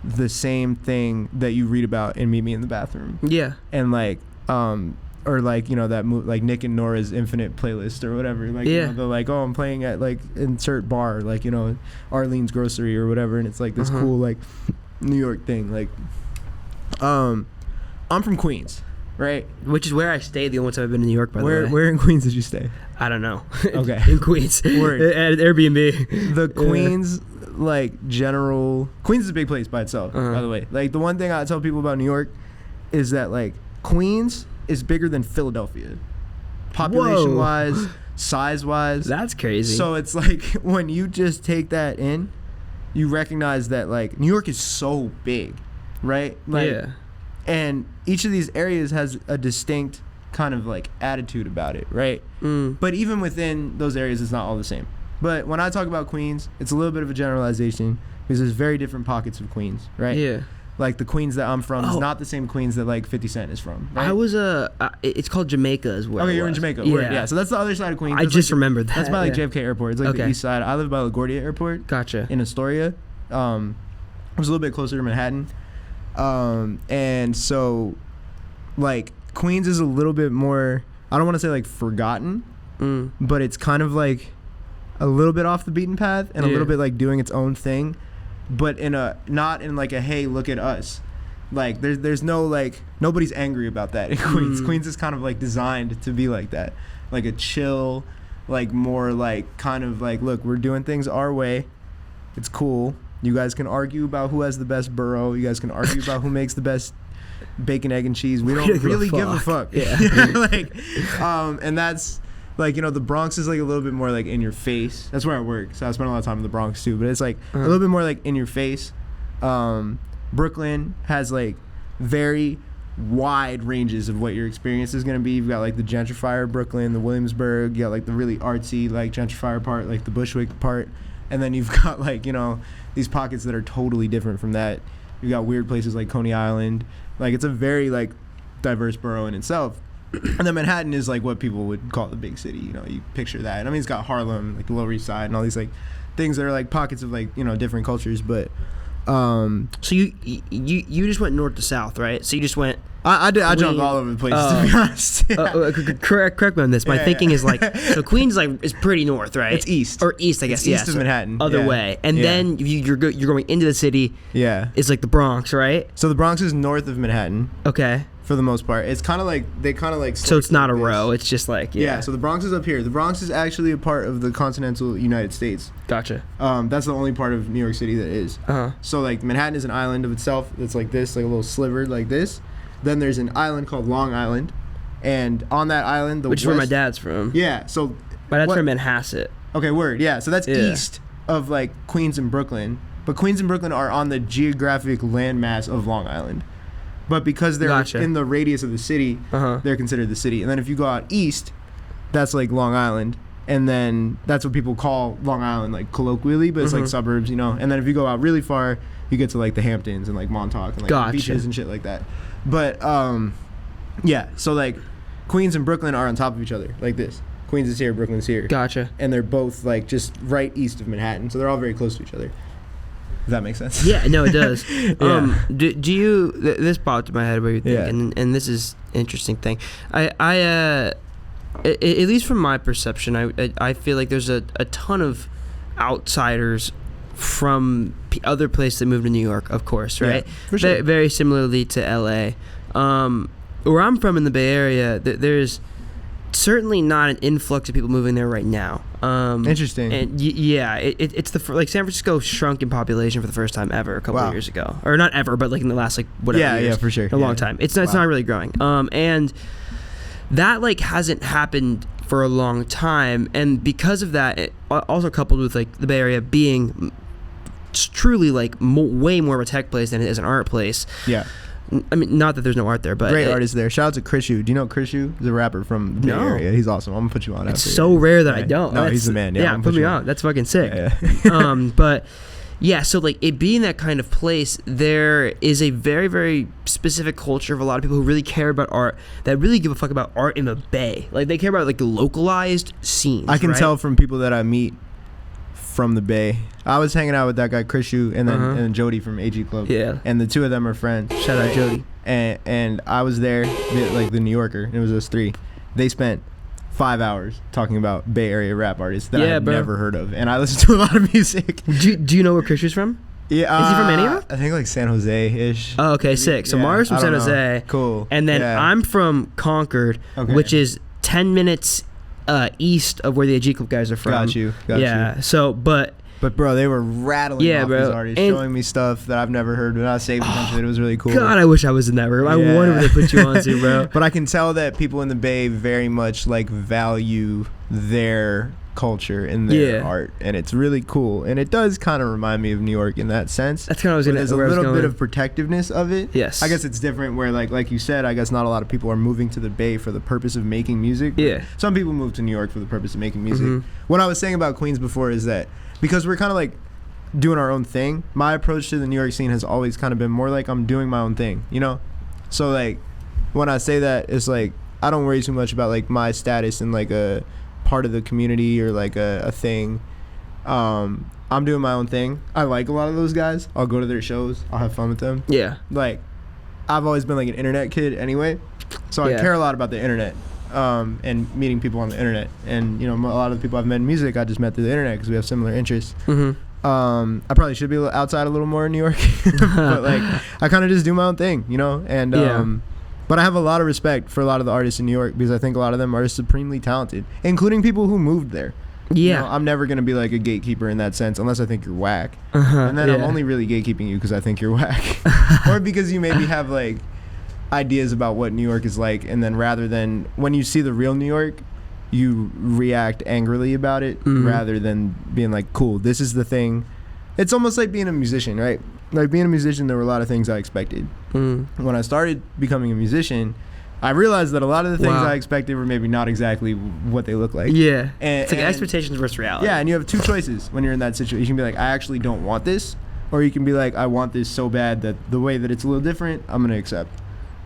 [SPEAKER 2] the same thing that you read about in Meet Me in the Bathroom. Yeah. And, like, or, like, you know, that like Nick and Nora's Infinite playlist or whatever. Like, you know, they're like, oh, I'm playing at, like, insert bar, like, you know, Arlene's Grocery or whatever. And it's, like, this cool, like, New York thing. Like, I'm from Queens. Right,
[SPEAKER 1] which is where I stayed the only time I've been in New York. By the way,
[SPEAKER 2] where in Queens did you stay?
[SPEAKER 1] I don't know.
[SPEAKER 2] Okay,
[SPEAKER 1] in Queens, at Airbnb.
[SPEAKER 2] The Queens, like general, Queens is a big place by itself. By the way, like the one thing I tell people about New York is that like Queens is bigger than Philadelphia, population wise, size wise.
[SPEAKER 1] That's crazy.
[SPEAKER 2] So it's like when you just take that in, you recognize that like New York is so big, right? Like, yeah. And each of these areas has a distinct kind of like attitude about it, right? But even within those areas, it's not all the same. But when I talk about Queens, it's a little bit of a generalization because there's very different pockets of Queens, right? Yeah. Like the Queens that I'm from is not the same Queens that like 50 Cent is from. Right?
[SPEAKER 1] I was it's called Jamaica as well.
[SPEAKER 2] Okay, you're in Jamaica. Yeah. So that's the other side of Queens.
[SPEAKER 1] I just remembered that.
[SPEAKER 2] That's by like JFK Airport. It's like the east side. I live by LaGuardia Airport.
[SPEAKER 1] Gotcha.
[SPEAKER 2] In Astoria. It was a little bit closer to Manhattan. And so like Queens is a little bit more, I don't want to say like forgotten, but it's kind of like a little bit off the beaten path and a little bit like doing its own thing, but in a, not in like a, hey, look at us. Like there's no like, nobody's angry about that in Queens. Queens is kind of like designed to be like that, like a chill, like more like kind of like, look, we're doing things our way. It's cool. You guys can argue about who has the best borough. You guys can argue about who makes the best bacon, egg, and cheese. We don't really give a fuck. Yeah. Like, and that's like, you know, the Bronx is like a little bit more like in your face. That's where I work, so I spend a lot of time in the Bronx too. But it's like a little bit more like in your face. Brooklyn has like very wide ranges of what your experience is gonna be. You've got like the gentrifier Brooklyn, the Williamsburg. You got like the really artsy like gentrifier part, like the Bushwick part. And then you've got like, you know, these pockets that are totally different from that. You've got weird places like Coney Island. Like it's a very like diverse borough in itself. And then Manhattan is like what people would call the big city. You know, you picture that. I mean, it's got Harlem, like the Lower East Side, and all these like things that are like pockets of like, you know, different cultures. But
[SPEAKER 1] so you just went north to south, right? So you just went.
[SPEAKER 2] I jumped all over the place, to be honest.
[SPEAKER 1] Correct me on this. My thinking is like, so Queens like is pretty north, right?
[SPEAKER 2] It's east.
[SPEAKER 1] Or east, I guess.
[SPEAKER 2] It's east of Manhattan.
[SPEAKER 1] Other way. And then you're going into the city. Yeah. It's like the Bronx, right?
[SPEAKER 2] So the Bronx is north of Manhattan.
[SPEAKER 1] Okay.
[SPEAKER 2] For the most part. It's kind of like, they kind of like.
[SPEAKER 1] So it's not a row. It's just like,
[SPEAKER 2] yeah. So the Bronx is up here. The Bronx is actually a part of the continental United States.
[SPEAKER 1] Gotcha.
[SPEAKER 2] That's the only part of New York City that is. So like Manhattan is an island of itself. It's like this, like a little sliver like this. Then there's an island called Long Island, and on that island,
[SPEAKER 1] which is where my dad's from.
[SPEAKER 2] Yeah, so
[SPEAKER 1] my dad's from Manhasset.
[SPEAKER 2] Okay, word. Yeah, so that's east of like Queens and Brooklyn, but Queens and Brooklyn are on the geographic landmass of Long Island, but because they're in the radius of the city, they're considered the city. And then if you go out east, that's like Long Island, and then that's what people call Long Island, like colloquially, but it's like suburbs, you know. And then if you go out really far, you get to like the Hamptons and like Montauk and like beaches and shit like that. But yeah, so like Queens and Brooklyn are on top of each other like this. Queens is here, Brooklyn's here.
[SPEAKER 1] Gotcha.
[SPEAKER 2] And they're both like just right east of Manhattan, so they're all very close to each other. Does that make sense?
[SPEAKER 1] Yeah, no, it does. Do you? This popped in my head. What you think? And this is interesting thing. At least from my perception, I feel like there's a ton of outsiders from other places that moved to New York, of course, right?
[SPEAKER 2] Yeah, for sure.
[SPEAKER 1] Very similarly to LA. Where I'm from in the Bay Area, there's certainly not an influx of people moving there right now.
[SPEAKER 2] Interesting.
[SPEAKER 1] And it's like San Francisco shrunk in population for the first time ever a couple of years ago, or not ever, but like in the last like whatever years.
[SPEAKER 2] Yeah, for sure.
[SPEAKER 1] A long time. It's not really growing. And that like hasn't happened for a long time, and because of that, it also coupled with like the Bay Area being truly like way more of a tech place than it is an art place.
[SPEAKER 2] Yeah.
[SPEAKER 1] I mean, not that there's no art there, but
[SPEAKER 2] great artists there. Shout out to Chris Yu. Do you know Chris Yu? He's a rapper from the Bay Area. He's awesome. I'm gonna put you on.
[SPEAKER 1] It's so rare that I don't.
[SPEAKER 2] No, he's the man.
[SPEAKER 1] Yeah, put me on. That's fucking sick.
[SPEAKER 2] Yeah.
[SPEAKER 1] But yeah, so like it being that kind of place, there is a very, very specific culture of a lot of people who really care about art, that really give a fuck about art in the Bay. Like they care about like the localized scenes.
[SPEAKER 2] I can tell from people that I meet from the Bay. I was hanging out with that guy Chris Yu and then Jody from AG Club.
[SPEAKER 1] Yeah.
[SPEAKER 2] And the two of them are friends.
[SPEAKER 1] Shout out Jody.
[SPEAKER 2] And I was there, like the New Yorker. It was us three. They spent 5 hours talking about Bay Area rap artists that I've never heard of, and I listen to a lot of music.
[SPEAKER 1] Do you know where Chris Yu's from?
[SPEAKER 2] Yeah.
[SPEAKER 1] Is he from any of them?
[SPEAKER 2] I think like San Jose-ish.
[SPEAKER 1] Oh, okay, sick. So Mario's from San Jose.
[SPEAKER 2] Cool.
[SPEAKER 1] And then I'm from Concord, which is 10 minutes east of where the AG Club guys are from.
[SPEAKER 2] Got you.
[SPEAKER 1] So, but
[SPEAKER 2] bro, they were rattling off these artists, showing me stuff that I've never heard, but I saved a bunch of it. It was really cool.
[SPEAKER 1] God, I wish I was in that room. I wonder what they put you on to, bro.
[SPEAKER 2] But I can tell that people in the Bay very much like value their culture and their art, and it's really cool. And it does kind of remind me of New York in that sense.
[SPEAKER 1] That's kind of what I was
[SPEAKER 2] There's a little bit of protectiveness of it.
[SPEAKER 1] Yes.
[SPEAKER 2] I guess it's different where like you said, I guess not a lot of people are moving to the Bay for the purpose of making music.
[SPEAKER 1] Yeah.
[SPEAKER 2] Some people move to New York for the purpose of making music. What I was saying about Queens before is that because we're kind of like doing our own thing, my approach to the New York scene has always kind of been more like I'm doing my own thing, you know? So like when I say that, it's like I don't worry too much about like my status in like a part of the community or like a thing. I'm doing my own thing. I like a lot of those guys. I'll go to their shows. I'll have fun with them.
[SPEAKER 1] Yeah.
[SPEAKER 2] Like I've always been like an internet kid anyway, so I care a lot about the internet and meeting people on the internet. And you know, a lot of the people I've met in music I just met through the internet because we have similar interests. I probably should be outside a little more in New York, but like I kind of just do my own thing, you know. And but I have a lot of respect for a lot of the artists in New York because I think a lot of them are supremely talented, including people who moved there. You know, I'm never gonna be like a gatekeeper in that sense unless I think you're whack, and then I'm only really gatekeeping you because I think you're whack, or because you maybe have like ideas about what New York is like, and then rather than when you see the real New York, you react angrily about it rather than being like, cool, this is the thing. It's almost like being a musician, right? Like being a musician, there were a lot of things I expected. When I started becoming a musician, I realized that a lot of the things I expected were maybe not exactly what they look like.
[SPEAKER 1] Yeah. It's like expectations versus reality.
[SPEAKER 2] Yeah, and you have two choices when you're in that situation. You can be like, I actually don't want this, or you can be like, I want this so bad that the way that it's a little different, I'm going to accept.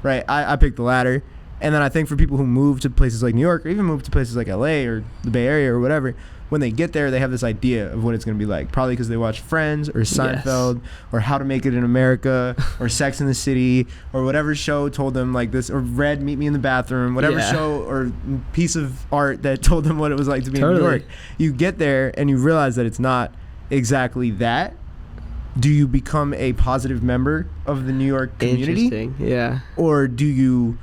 [SPEAKER 2] Right? I picked the latter. And then I think for people who move to places like New York or even move to places like LA or the Bay Area or whatever, when they get there, they have this idea of what it's going to be like. Probably because they watch Friends or Seinfeld or How to Make It in America or Sex in the City or whatever show told them like this, or read Meet Me in the Bathroom, whatever show or piece of art that told them what it was like to be in New York. You get there and you realize that it's not exactly that. Do you become a positive member of the New York community?
[SPEAKER 1] Interesting. Yeah.
[SPEAKER 2] Or do you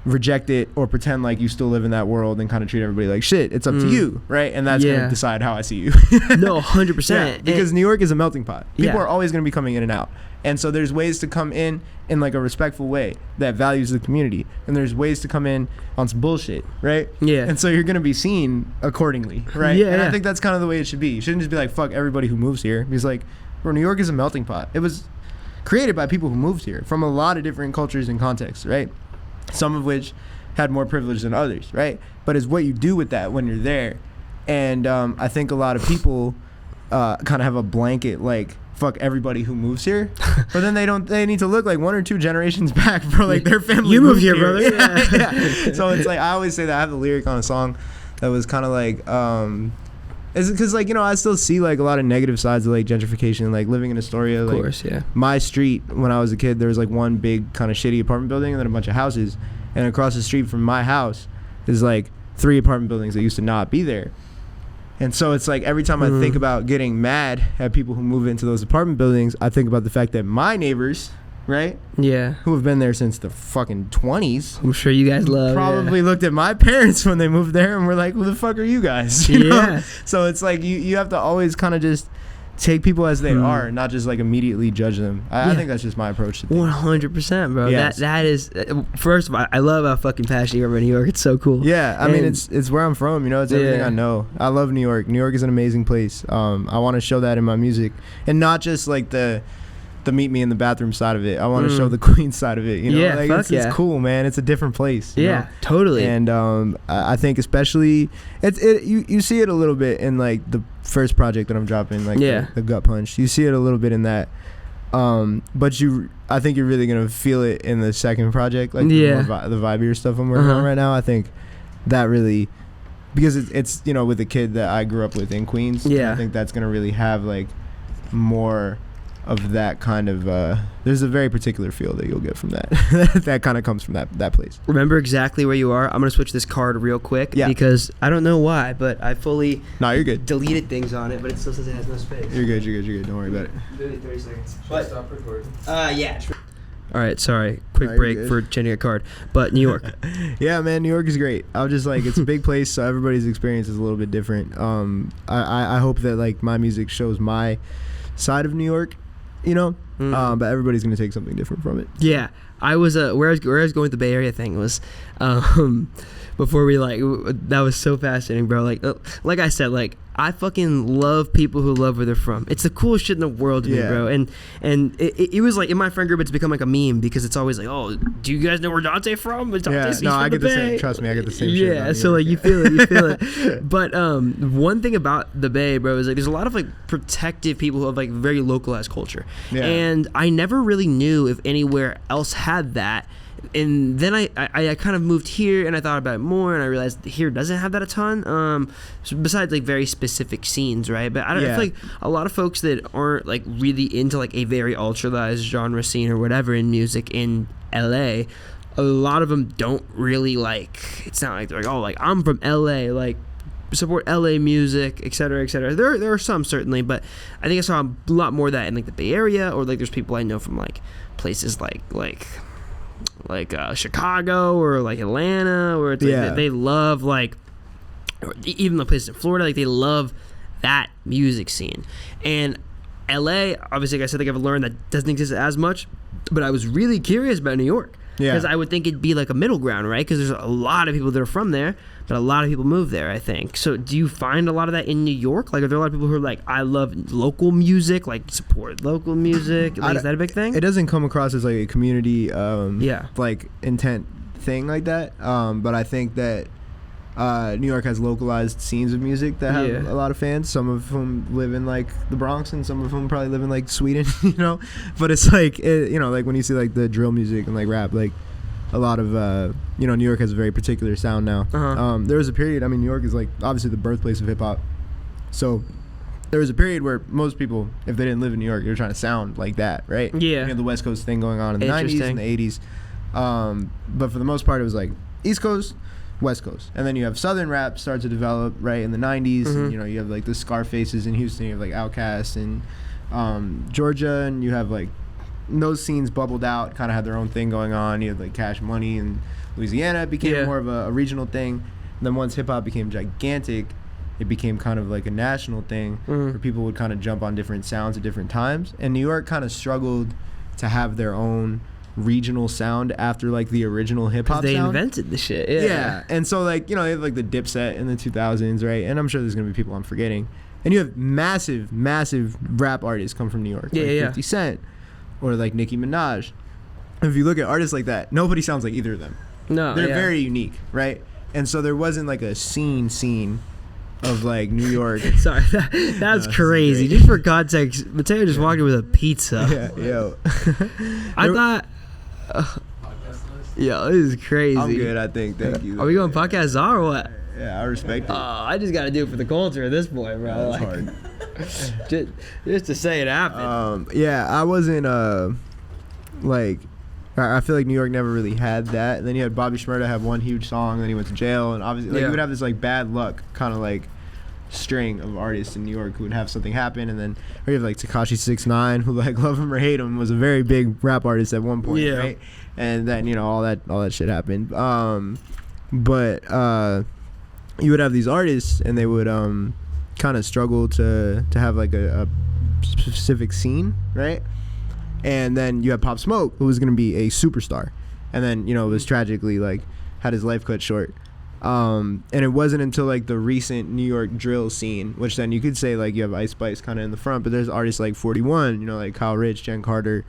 [SPEAKER 2] reject it or pretend like you still live in that world and kind of treat everybody like shit? It's up to you, right? And that's going to decide how I see you.
[SPEAKER 1] No, 100%.
[SPEAKER 2] Because New York is a melting pot. People are always going to be coming in and out. And so there's ways to come in like a respectful way that values the community. And there's ways to come in on some bullshit, right?
[SPEAKER 1] Yeah.
[SPEAKER 2] And so you're going to be seen accordingly, right? And I think that's kind of the way it should be. You shouldn't just be like, fuck everybody who moves here. Because like, bro, New York is a melting pot. It was created by people who moved here from a lot of different cultures and contexts, right? Some of which had more privilege than others, right? But it's what you do with that when you're there. And I think a lot of people kind of have a blanket like, fuck everybody who moves here, but then they need to look like 1 or 2 generations back for like their family.
[SPEAKER 1] You moved here, brother.
[SPEAKER 2] Yeah. So it's like I always say that I have the lyric on a song that was kind of like is it because like, you know, I still see like a lot of negative sides of like gentrification, like living in Astoria.
[SPEAKER 1] Of
[SPEAKER 2] like,
[SPEAKER 1] course, yeah.
[SPEAKER 2] My street when I was a kid, there was like one big kind of shitty apartment building and then a bunch of houses, and across the street from my house is like 3 apartment buildings that used to not be there. And so it's like every time I think about getting mad at people who move into those apartment buildings, I think about the fact that my neighbors, right?
[SPEAKER 1] Yeah.
[SPEAKER 2] Who have been there since the fucking 20s.
[SPEAKER 1] I'm sure you guys love
[SPEAKER 2] probably looked at my parents when they moved there and were like, who the fuck are you guys? You know? So it's like you have to always kind of just take people as they are, not just like immediately judge them. I think that's just my approach to things.
[SPEAKER 1] 100%, bro.
[SPEAKER 2] Yes.
[SPEAKER 1] That is, first of all, I love how fucking passionate you are about New York. It's so cool.
[SPEAKER 2] Yeah, I mean, it's where I'm from, you know, it's everything I know. I love New York. New York is an amazing place. I want to show that in my music, and not just like the meet me in the bathroom side of it. I want to show the Queens side of it, you know.
[SPEAKER 1] Yeah,
[SPEAKER 2] like it's cool, man. It's a different place. You know?
[SPEAKER 1] Totally.
[SPEAKER 2] And I think especially you see it a little bit in like the first project that I'm dropping, like the Gut Punch. You see it a little bit in that. But I think you're really gonna feel it in the second project, like the vibier stuff I'm working on right now. I think that really, because it's you know, with the kid that I grew up with in Queens. I think that's gonna really have like more of that kind of there's a very particular feel that you'll get from that that kind of comes from that place.
[SPEAKER 1] Remember exactly where you are. I'm gonna switch this card real quick because I don't know why, but I fully
[SPEAKER 2] you're good
[SPEAKER 1] deleted things on it, but it still says it has no space.
[SPEAKER 2] You're good, don't worry about it.
[SPEAKER 1] 30 seconds.
[SPEAKER 3] Stop recording.
[SPEAKER 1] Yeah. All right, sorry, quick break for changing a card, but New York.
[SPEAKER 2] Yeah, man, New York is great. I was just like, it's a big place, so everybody's experience is a little bit different. I hope that like my music shows my side of New York, you know, but everybody's gonna take something different from it.
[SPEAKER 1] Yeah, I was where I was going with the Bay Area thing was before we that was so fascinating, bro. Like I said, like I fucking love people who love where they're from. It's the coolest shit in the world to me, bro. And it was like in my friend group, it's become like a meme because it's always like, oh, do you guys know where Dante from?
[SPEAKER 2] I get the same. Trust me, I get the same.
[SPEAKER 1] Yeah, so like you feel it. But one thing about the Bay, bro, is like there's a lot of like protective people who have like very localized culture, and I never really knew if anywhere else had that. And then I kind of moved here and I thought about it more and I realized here doesn't have that a ton, besides like very specific scenes, right? But I feel like a lot of folks that aren't like really into like a very ultralized genre scene or whatever in music in LA, a lot of them don't really like, it's not like they're like, oh, like I'm from LA, like support LA music, etc., etc. There are some certainly, but I think I saw a lot more of that in like the Bay Area, or like there's people I know from like places like Chicago or like Atlanta, or it's like they love like, or even the places in Florida, like they love that music scene. And LA, obviously, like I said, like I've learned that doesn't exist as much, but I was really curious about New York. Because I would think it'd be like a middle ground, right? Because there's a lot of people that are from there, but a lot of people move there, I think. So do you find a lot of that in New York? Like, are there a lot of people who are like, I love local music, like support local music? Like, is that a big thing?
[SPEAKER 2] It doesn't come across as like a community, like intent thing like that. But I think that New York has localized scenes of music that have a lot of fans. Some of whom live in like the Bronx, and some of whom probably live in like Sweden, you know. But it's like you know, like when you see like the drill music and like rap, like a lot of you know, New York has a very particular sound now. There was a period, I mean, New York is like obviously the birthplace of hip hop, so there was a period where most people, if they didn't live in New York, they were trying to sound like that, right? You had the West Coast thing going on in the 90s and the 80s, but for the most part it was like East Coast, West Coast, and then you have Southern rap start to develop right in the 90s, and you know, you have like the Scarfaces in Houston, you have like Outkast in Georgia, and you have like those scenes bubbled out, kind of had their own thing going on. You have like Cash Money in Louisiana, it became more of a regional thing. And then once hip hop became gigantic, it became kind of like a national thing where people would kind of jump on different sounds at different times, and New York kind of struggled to have their own regional sound after like the original hip-hop
[SPEAKER 1] they
[SPEAKER 2] sound.
[SPEAKER 1] Invented the shit.
[SPEAKER 2] And so like, you know, they have like the Dipset in the 2000s, right? And I'm sure there's gonna be people I'm forgetting, and you have massive rap artists come from New York, like 50 Cent or like Nicki Minaj. If you look at artists like that, nobody sounds like either of them. They're very unique, right? And so there wasn't like a scene of like New York.
[SPEAKER 1] Sorry, that's crazy. Just for context, Mateo just walked in with a pizza. I thought yo, this is crazy.
[SPEAKER 2] I'm good, I think. Thank you.
[SPEAKER 1] Are we going podcast czar or what?
[SPEAKER 2] Yeah, I respect it.
[SPEAKER 1] I just gotta do it for the culture at this point, bro.
[SPEAKER 2] That's hard.
[SPEAKER 1] just to say it happened.
[SPEAKER 2] I wasn't like, I feel like New York never really had that. And then you had Bobby Shmurda have one huge song, then he went to jail, and obviously like you would have this like bad luck kind of like string of artists in New York who would have something happen, and then or you have like Tekashi 6ix9ine, who like love him or hate him was a very big rap artist at one point, right? And then all that shit happened. But you would have these artists, and they would kind of struggle to have like a specific scene, right? And then you have Pop Smoke, who was going to be a superstar, and then was tragically like had his life cut short. And it wasn't until like the recent New York drill scene, which then you could say like you have Ice Spice kind of in the front, but there's artists like 41, like Kyle Rich, Jen Carter,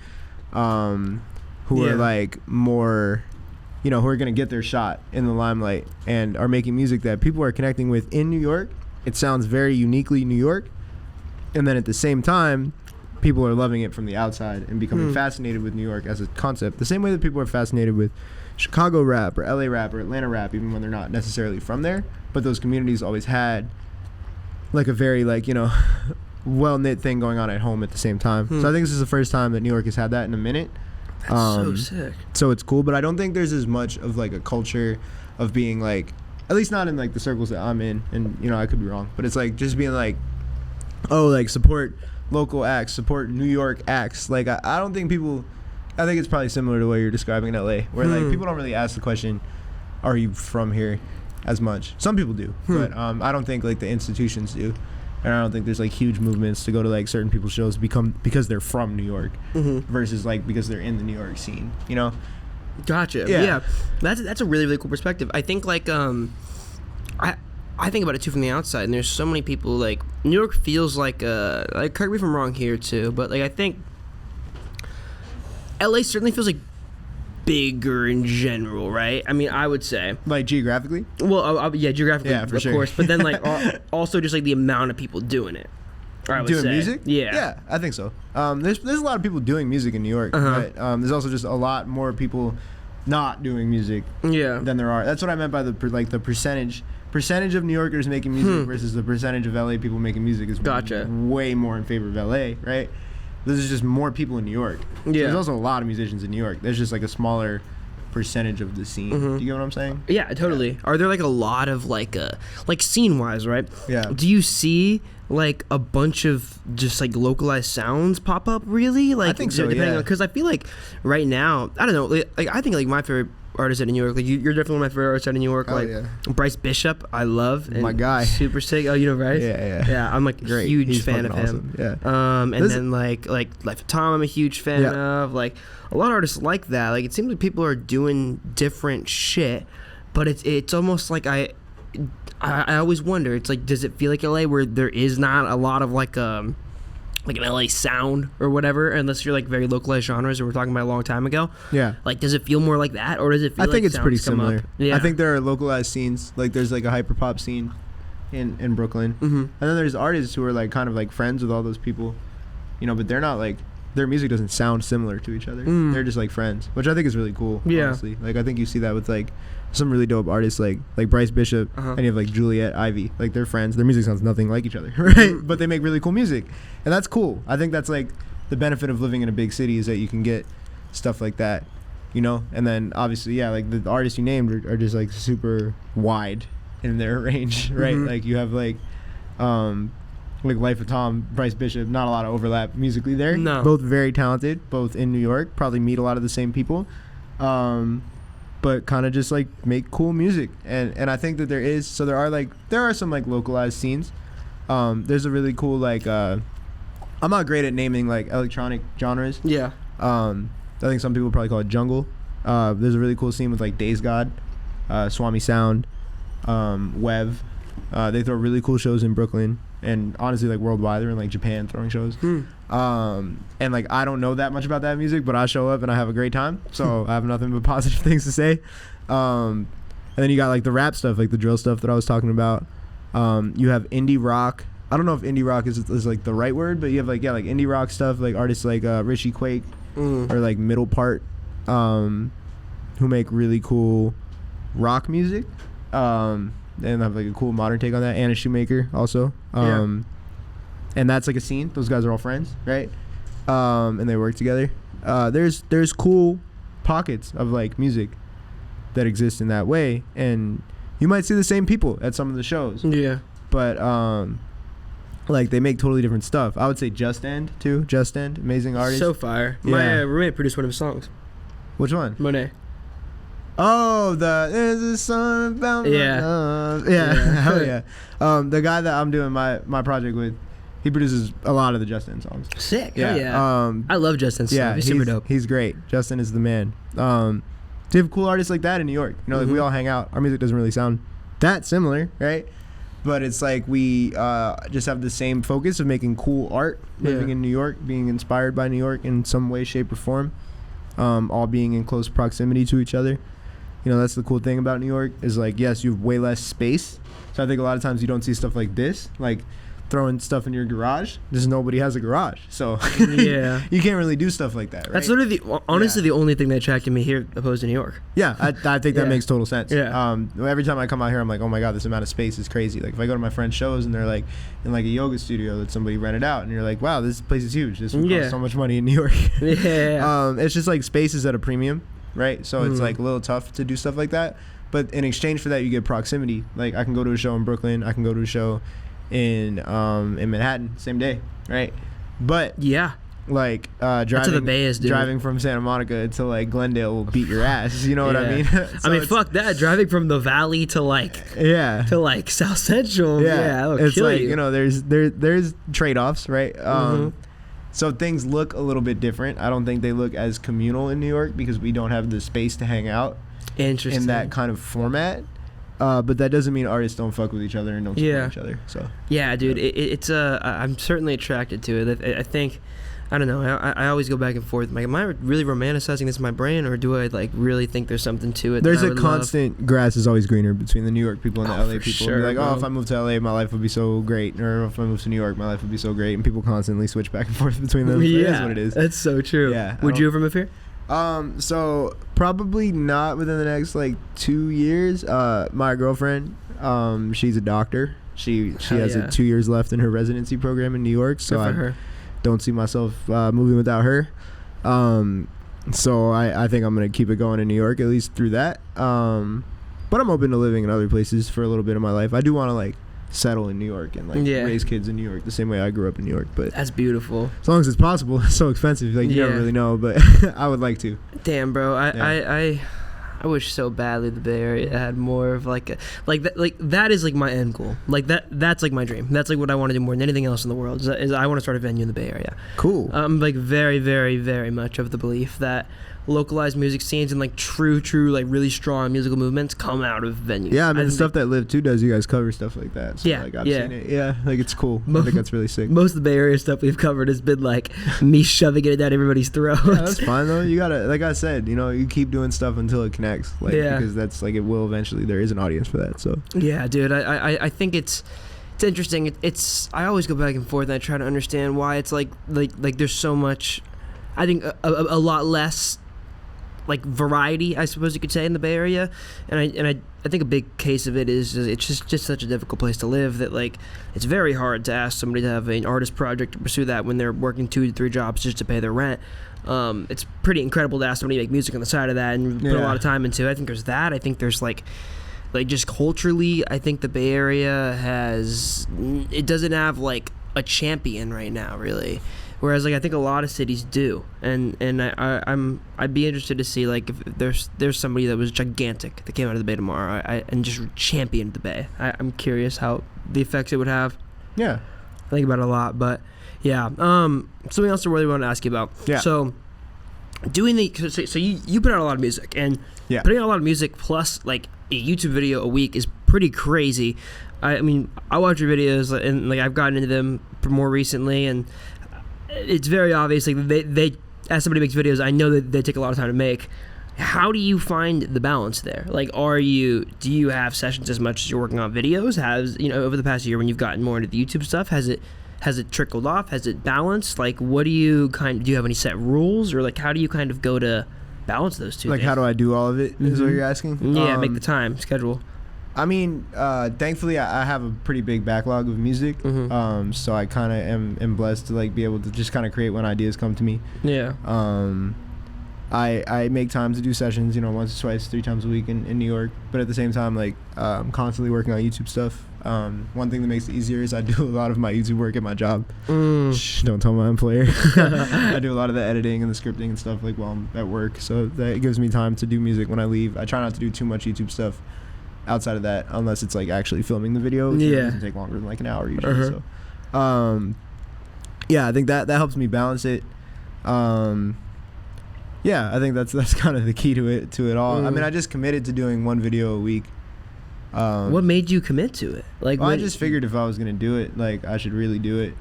[SPEAKER 2] who are like more, who are gonna get their shot in the limelight and are making music that people are connecting with in New York. It sounds very uniquely New York, and then at the same time, people are loving it from the outside and becoming fascinated with New York as a concept. The same way that people are fascinated with Chicago rap or LA rap or Atlanta rap, even when they're not necessarily from there, but those communities always had like a very like well knit thing going on at home at the same time. So I think this is the first time that New York has had that in a minute.
[SPEAKER 1] That's so sick.
[SPEAKER 2] So it's cool, but I don't think there's as much of like a culture of being like, at least not in like the circles that I'm in, and I could be wrong, but it's like just being like, oh, like support local acts, support New York acts. Like I don't think people, I think it's probably similar to what you're describing in LA, where like people don't really ask the question, are you from here, as much. Some people do, but I don't think like the institutions do, and I don't think there's like huge movements to go to like certain people's shows because they're from New York versus like because they're in the New York scene,
[SPEAKER 1] Gotcha. Yeah. That's a really, really cool perspective. I think like I think about it too from the outside, and there's so many people like New York feels like correct me if I'm wrong here too, but like I think LA certainly feels like bigger in general, right? I mean, I would say
[SPEAKER 2] like geographically.
[SPEAKER 1] Well, yeah, geographically,
[SPEAKER 2] for
[SPEAKER 1] of
[SPEAKER 2] sure.
[SPEAKER 1] course, but then like also just like the amount of people doing it. I would
[SPEAKER 2] doing
[SPEAKER 1] say.
[SPEAKER 2] Music?
[SPEAKER 1] Yeah,
[SPEAKER 2] I think so. There's a lot of people doing music in New York, but there's also just a lot more people not doing music than there are. That's what I meant by the percentage of New Yorkers making music versus the percentage of LA people making music is way more in favor of LA, right? There's just more people in New York. So there's also a lot of musicians in New York. There's just like a smaller percentage of the scene. Do you get what I'm saying?
[SPEAKER 1] Yeah, totally. Yeah. Are there like a lot of like scene wise, right?
[SPEAKER 2] Yeah.
[SPEAKER 1] Do you see like a bunch of just like localized sounds pop up really? Like
[SPEAKER 2] I think so,
[SPEAKER 1] depending on, because I feel like right now, I don't know, like I think like my favorite artist out of New York, like you're definitely one of my favorite artists out of New York. Like Bryce Bishop, I love. And
[SPEAKER 2] my guy.
[SPEAKER 1] Super sick. Oh, you know Bryce?
[SPEAKER 2] Yeah.
[SPEAKER 1] I'm like a huge fan of him.
[SPEAKER 2] Awesome. Yeah.
[SPEAKER 1] And then like Life of Tom, I'm a huge fan of. Like a lot of artists like that. Like it seems like people are doing different shit, but it's almost like I always wonder. It's like, does it feel like LA where there is not a lot of like an LA sound or whatever, unless you're like very localized genres that we're talking about a long time ago?
[SPEAKER 2] Yeah.
[SPEAKER 1] Like, does it feel more like that, or does it feel
[SPEAKER 2] I think
[SPEAKER 1] like
[SPEAKER 2] it's pretty
[SPEAKER 1] sounds come
[SPEAKER 2] similar.
[SPEAKER 1] up? Yeah.
[SPEAKER 2] I think there are localized scenes. Like there's like a hyperpop scene in Brooklyn. And then there's artists who are like kind of like friends with all those people, but they're not like, their music doesn't sound similar to each other. They're just like friends, which I think is really cool.
[SPEAKER 1] Yeah.
[SPEAKER 2] Honestly. Like I think you see that with like some really dope artists like Bryce Bishop, and you have like Juliet Ivy. Like they're friends. Their music sounds nothing like each other, right? But they make really cool music, and that's cool. I think that's like the benefit of living in a big city, is that you can get stuff like that, And then obviously, like the artists you named are just like super wide in their range, right? Like you have like Life of Tom, Bryce Bishop, not a lot of overlap musically there.
[SPEAKER 1] No.
[SPEAKER 2] Both very talented, both in New York, probably meet a lot of the same people. But kind of just like make cool music, and I think that there are some like localized scenes. There's a really cool like I'm not great at naming like electronic genres.
[SPEAKER 1] Yeah.
[SPEAKER 2] I think some people probably call it jungle. There's a really cool scene with like Days God, Swami Sound, Wev. They throw really cool shows in Brooklyn, and honestly like worldwide. They're in like Japan throwing shows. And like I don't know that much about that music, but I show up and I have a great time, so I have nothing but positive things to say. And then you got like the rap stuff, like the drill stuff that I was talking about. You have indie rock. I don't know if indie rock is like the right word, but you have like indie rock stuff, like artists like Richie Quake or like Middle Part, who make really cool rock music. And have like a cool modern take on that. Anna Shoemaker also. And that's like a scene. Those guys are all friends, right? And they work together. There's cool pockets of like music that exist in that way, and you might see the same people at some of the shows.
[SPEAKER 1] Yeah.
[SPEAKER 2] but like they make totally different stuff. I would say Just End too. Just End, amazing artist.
[SPEAKER 1] So fire.
[SPEAKER 2] Yeah.
[SPEAKER 1] My roommate produced one of his songs.
[SPEAKER 2] Which one?
[SPEAKER 1] Monet.
[SPEAKER 2] Oh, there's a song about my love. Yeah, hell yeah. The guy that I'm doing my project with, he produces a lot of the Justin songs.
[SPEAKER 1] Sick. Yeah. I love Justin's stuff. He's super dope.
[SPEAKER 2] He's great. Justin is the man. To have cool artists like that in New York, you know, like we all hang out. Our music doesn't really sound that similar, right? But it's like we just have the same focus of making cool art, living in New York, being inspired by New York in some way, shape, or form, all being in close proximity to each other. You know, that's the cool thing about New York is like, yes, you have way less space. So I think a lot of times you don't see stuff like this, like throwing stuff in your garage. Just nobody has a garage. So
[SPEAKER 1] yeah,
[SPEAKER 2] you can't really do stuff like that, right?
[SPEAKER 1] That's literally honestly the only thing that attracted me here opposed to New York.
[SPEAKER 2] Yeah, I think that makes total sense.
[SPEAKER 1] Yeah.
[SPEAKER 2] Every time I come out here, I'm like, oh my God, this amount of space is crazy. Like if I go to my friend's shows and they're like in like a yoga studio that somebody rented out and you're like, wow, this place is huge. This would cost so much money in New York. It's just like space is at a premium. Right, so it's like a little tough to do stuff like that, but in exchange for that, you get proximity. Like I can go to a show in Brooklyn, I can go to a show in Manhattan, same day, right? But like driving from Santa Monica to like Glendale will beat your ass. You know what I mean?
[SPEAKER 1] So I mean, fuck that. Driving from the Valley to like South Central,
[SPEAKER 2] it's like you know, there's trade-offs, right? So things look a little bit different. I don't think they look as communal in New York because we don't have the space to hang out in that kind of format. But that doesn't mean artists don't fuck with each other and don't support each other. So
[SPEAKER 1] dude, it's I'm certainly attracted to it. I think, I don't know. I always go back and forth. Like, am I really romanticizing this in my brain, or do I like really think there's something to it?
[SPEAKER 2] There's a constant grass is always greener between the New York people and the LA people.
[SPEAKER 1] Sure,
[SPEAKER 2] like, if I moved to LA, my life would be so great, or if I moved to New York, my life would be so great. And people constantly switch back and forth between them.
[SPEAKER 1] Yeah,
[SPEAKER 2] that's what it is.
[SPEAKER 1] That's so true.
[SPEAKER 2] Yeah.
[SPEAKER 1] Would you ever move here?
[SPEAKER 2] So probably not within the next like 2 years. My girlfriend, she's a doctor. She has 2 years left in her residency program in New York. So
[SPEAKER 1] Good for her.
[SPEAKER 2] Don't see myself moving without her. So I think I'm gonna keep it going in New York at least through that. But I'm open to living in other places for a little bit of my life. I do want to like settle in New York and like raise kids in New York the same way I grew up in New York. But
[SPEAKER 1] that's beautiful.
[SPEAKER 2] As long as it's possible. It's so expensive. Like you never really know. But I would like to.
[SPEAKER 1] Damn, bro. I wish so badly the Bay Area had more of like that is like my end goal. Like that's like my dream. That's like what I want to do more than anything else in the world. Is I want to start a venue in the Bay Area.
[SPEAKER 2] Cool.
[SPEAKER 1] I'm like very, very, very much of the belief that localized music scenes and like true like really strong musical movements come out of venues.
[SPEAKER 2] Yeah, I mean the stuff that Live 2 does, you guys cover stuff like that. So like I've seen it. Yeah, like it's cool. I think that's really sick.
[SPEAKER 1] Most of the Bay Area stuff we've covered has been like me shoving it down everybody's throat.
[SPEAKER 2] Yeah, that's fine though. You gotta, like I said, you know, you keep doing stuff until it connects. Like because that's like it will eventually. There is an audience for that. So
[SPEAKER 1] yeah, dude. I think it's interesting. It's I always go back and forth and I try to understand why it's like there's so much. I think a lot less like variety, I suppose you could say, in the Bay Area, and I think a big case of it is it's just such a difficult place to live that like it's very hard to ask somebody to have an artist project to pursue that when they're working 2 to 3 jobs just to pay their rent. It's pretty incredible to ask somebody to make music on the side of that and put a lot of time into it. I think there's that. I think there's like just culturally, I think the Bay Area doesn't have like a champion right now, really. Whereas like I think a lot of cities do, and I'd be interested to see like if there's somebody that was gigantic that came out of the Bay tomorrow and just championed the Bay. I'm curious how the effects it would have. Yeah, I think about it a lot, but yeah. Something else I really want to ask you about. Yeah. So doing so you put out a lot of music, and putting out a lot of music plus like a YouTube video a week is pretty crazy. I mean, I watch your videos and like I've gotten into them more recently, and it's very obvious, like they as somebody makes videos, I know that they take a lot of time to make. How do you find the balance there? Like, do you have sessions as much as you're working on videos? Over the past year when you've gotten more into the YouTube stuff, has it trickled off? Has it balanced? Like, what do you have any set rules, or like how do you kind of go to balance those two things?
[SPEAKER 2] How do I do all of it is what you're asking?
[SPEAKER 1] Yeah, make the time, schedule.
[SPEAKER 2] I mean, thankfully, I have a pretty big backlog of music, so I kind of am blessed to like be able to just kind of create when ideas come to me. Yeah. I make time to do sessions, once, twice, 3 times a week in New York, but at the same time, like I'm constantly working on YouTube stuff. One thing that makes it easier is I do a lot of my YouTube work at my job. Shh, don't tell my employer. I do a lot of the editing and the scripting and stuff like while I'm at work, so that gives me time to do music when I leave. I try not to do too much YouTube stuff outside of that, unless it's like actually filming the video, which doesn't take longer than like an hour usually. So yeah, I think that helps me balance it. Yeah, I think that's kind of the key to it all. I mean, I just committed to doing one video a week.
[SPEAKER 1] What made you commit to it? Like,
[SPEAKER 2] I just figured if I was gonna do it, like I should really do it.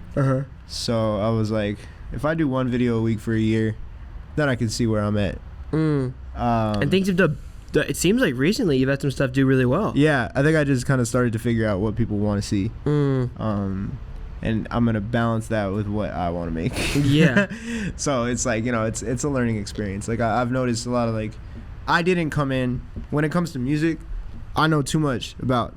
[SPEAKER 2] So I was like, if I do one video a week for a year, then I can see where I'm at.
[SPEAKER 1] And things have done. It seems like recently you've had some stuff do really well.
[SPEAKER 2] Yeah, I think I just kind of started to figure out what people want to see. And I'm gonna balance that with what I want to make.
[SPEAKER 1] Yeah.
[SPEAKER 2] So it's like, you know, it's a learning experience. Like I've noticed a lot of, like, I didn't come in when it comes to music. I know too much about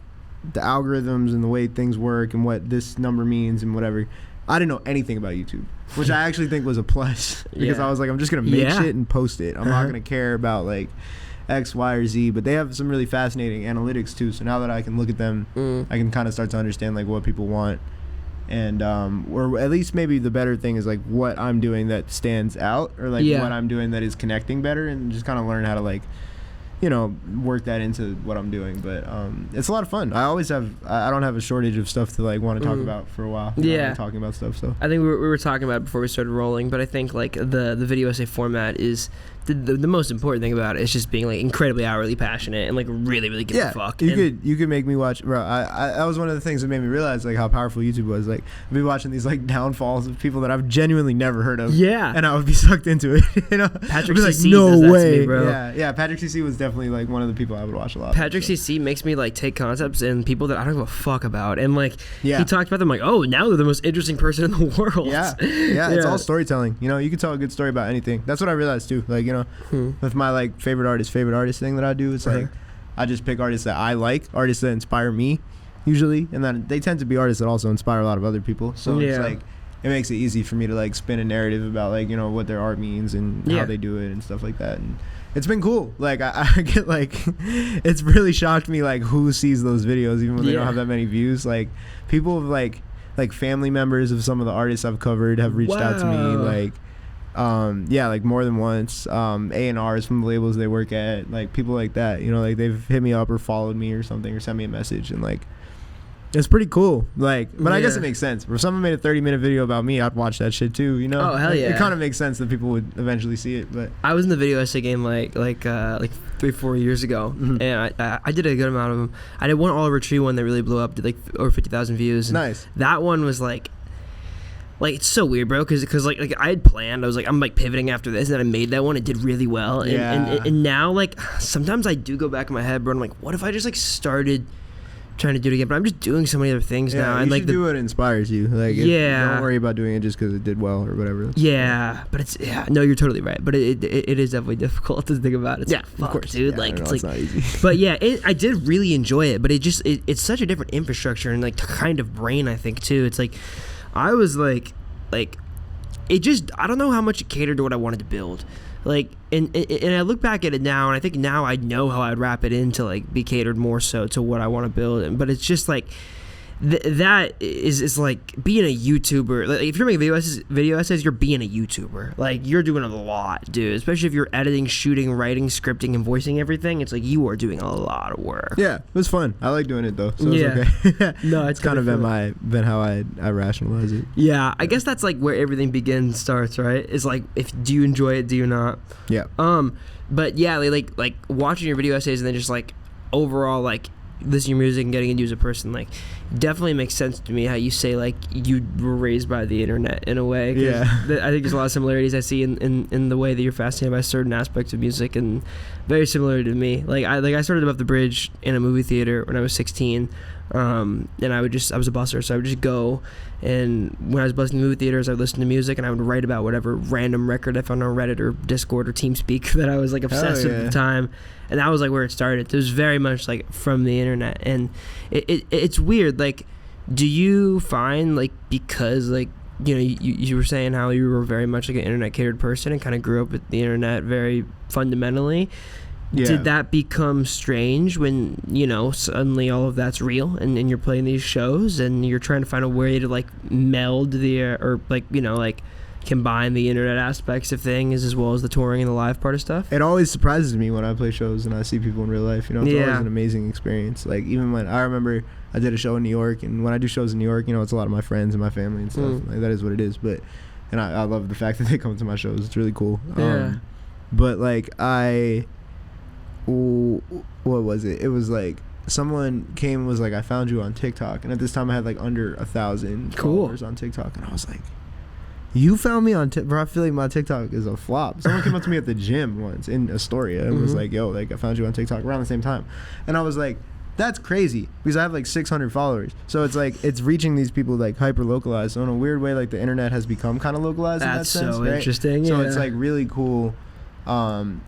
[SPEAKER 2] the algorithms and the way things work and what this number means and whatever. I didn't know anything about YouTube, which I actually think was a plus because I was like, I'm just gonna make shit and post it. I'm not gonna care about like X, Y, or Z, but they have some really fascinating analytics too. So now that I can look at them, I can kind of start to understand like what people want. And or at least maybe the better thing is like what I'm doing that stands out, or like what I'm doing that is connecting better, and just kind of learn how to, like, you know, work that into what I'm doing. But it's a lot of fun. I don't have a shortage of stuff to like want to talk about for a while. Talking about stuff. So I
[SPEAKER 1] think we were talking about it before we started rolling, but I think like the video essay format is the most important thing about it is just being like incredibly hourly passionate and like really give a fuck.
[SPEAKER 2] You could make me watch, bro. I that was one of the things that made me realize like how powerful YouTube was. Like I'd be watching these like downfalls of people that I've genuinely never heard of. Yeah. And I would be sucked into it. You know,
[SPEAKER 1] Patrick CC, like, no way, bro.
[SPEAKER 2] Yeah. Patrick CC was definitely like one of the people I would watch a lot.
[SPEAKER 1] Patrick CC makes me like take concepts and people that I don't give a fuck about, and like he talked about them like, oh, now they're the most interesting person in the world.
[SPEAKER 2] Yeah. It's all storytelling. You know, you can tell a good story about anything. That's what I realized too. Like, you know, with my like favorite artist thing that I do, it's like I just pick artists that I like, artists that inspire me usually, and then they tend to be artists that also inspire a lot of other people. So it's like it makes it easy for me to like spin a narrative about like, you know, what their art means and how they do it and stuff like that. And it's been cool. Like I get like it's really shocked me like who sees those videos even when they don't have that many views. Like people like family members of some of the artists I've covered have reached out to me, like like more than once. A&Rs from the labels they work at, like people like that, you know, like they've hit me up or followed me or something or sent me a message, and like it's pretty cool. Like, but I guess it makes sense. If someone made a 30-minute video about me, I'd watch that shit too, you know?
[SPEAKER 1] Oh, hell yeah.
[SPEAKER 2] It kind of makes sense that people would eventually see it. But
[SPEAKER 1] I was in the video essay game like 3-4 years ago, and I did a good amount of them. I did one Oliver Tree one that really blew up, did like over 50,000 views.
[SPEAKER 2] Nice.
[SPEAKER 1] That one was like it's so weird, bro, because like I had planned, I was like, I'm like pivoting after this, and then I made that one, it did really well, and now like sometimes I do go back in my head, bro, and I'm like, what if I just like started trying to do it again? But I'm just doing so many other things now, and like
[SPEAKER 2] do what inspires you. Like, don't worry about doing it just because it did well or whatever.
[SPEAKER 1] But it's no, you're totally right. But it is definitely difficult to think about. It's
[SPEAKER 2] of course,
[SPEAKER 1] dude.
[SPEAKER 2] It's not easy.
[SPEAKER 1] But I did really enjoy it. But it's such a different infrastructure and like kind of brain, I think too. It's like I was like it just, I don't know how much it catered to what I wanted to build. Like, and I look back at it now, and I think now I know how I'd wrap it in to like be catered more so to what I want to build. But it's just like that is like being a YouTuber. Like, if you're making video essays, you're being a YouTuber. Like, you're doing a lot, dude. Especially if you're editing, shooting, writing, scripting, and voicing everything. It's like you are doing a lot of work.
[SPEAKER 2] Yeah, it was fun. I like doing it though. So it's okay.
[SPEAKER 1] No, it's
[SPEAKER 2] kind of been how I rationalize it.
[SPEAKER 1] Yeah, I guess that's like where everything begins, starts, right? It's like, do you enjoy it? Do you not?
[SPEAKER 2] Yeah.
[SPEAKER 1] But yeah, like watching your video essays and then just like overall like listening to your music and getting into you as a person, like definitely makes sense to me how you say like you were raised by the internet in a way. I think there's a lot of similarities I see in the way that you're fascinated by certain aspects of music, and very similar to me. I started Above the Bridge in a movie theater when I was 16, and I was a busser, so I would just go, and when I was bussing the movie theaters, I would listen to music and I would write about whatever random record I found on Reddit or Discord or TeamSpeak that I was like obsessed with at the time. And that was like where it started. It was very much like from the internet, and it's weird. Like, do you find like, because like, you know, you were saying how you were very much like an internet catered person and kind of grew up with the internet very fundamentally. did that become strange when, you know, suddenly all of that's real and you're playing these shows and you're trying to find a way to like meld or like, you know, like combine the internet aspects of things as well as the touring and the live part of stuff?
[SPEAKER 2] It always surprises me when I play shows and I see people in real life. You know, it's always an amazing experience. Like, even when I remember I did a show in New York, and when I do shows in New York, you know, it's a lot of my friends and my family and stuff. Like, that is what it is. But and I love the fact that they come to my shows. It's really cool. But like what was it? It was like someone came and was like, I found you on TikTok, and at this time I had like under 1,000 followers on TikTok, and I was like, you found me on TikTok? Bro, I feel like my TikTok is a flop. Someone came up to me at the gym once in Astoria and was like, yo, like, I found you on TikTok around the same time, and I was like, that's crazy, because I have like 600 followers. So it's like, it's reaching these people like hyper localized. So in a weird way, like the internet has become kind of localized in that sense. That's so
[SPEAKER 1] interesting.
[SPEAKER 2] So it's like really cool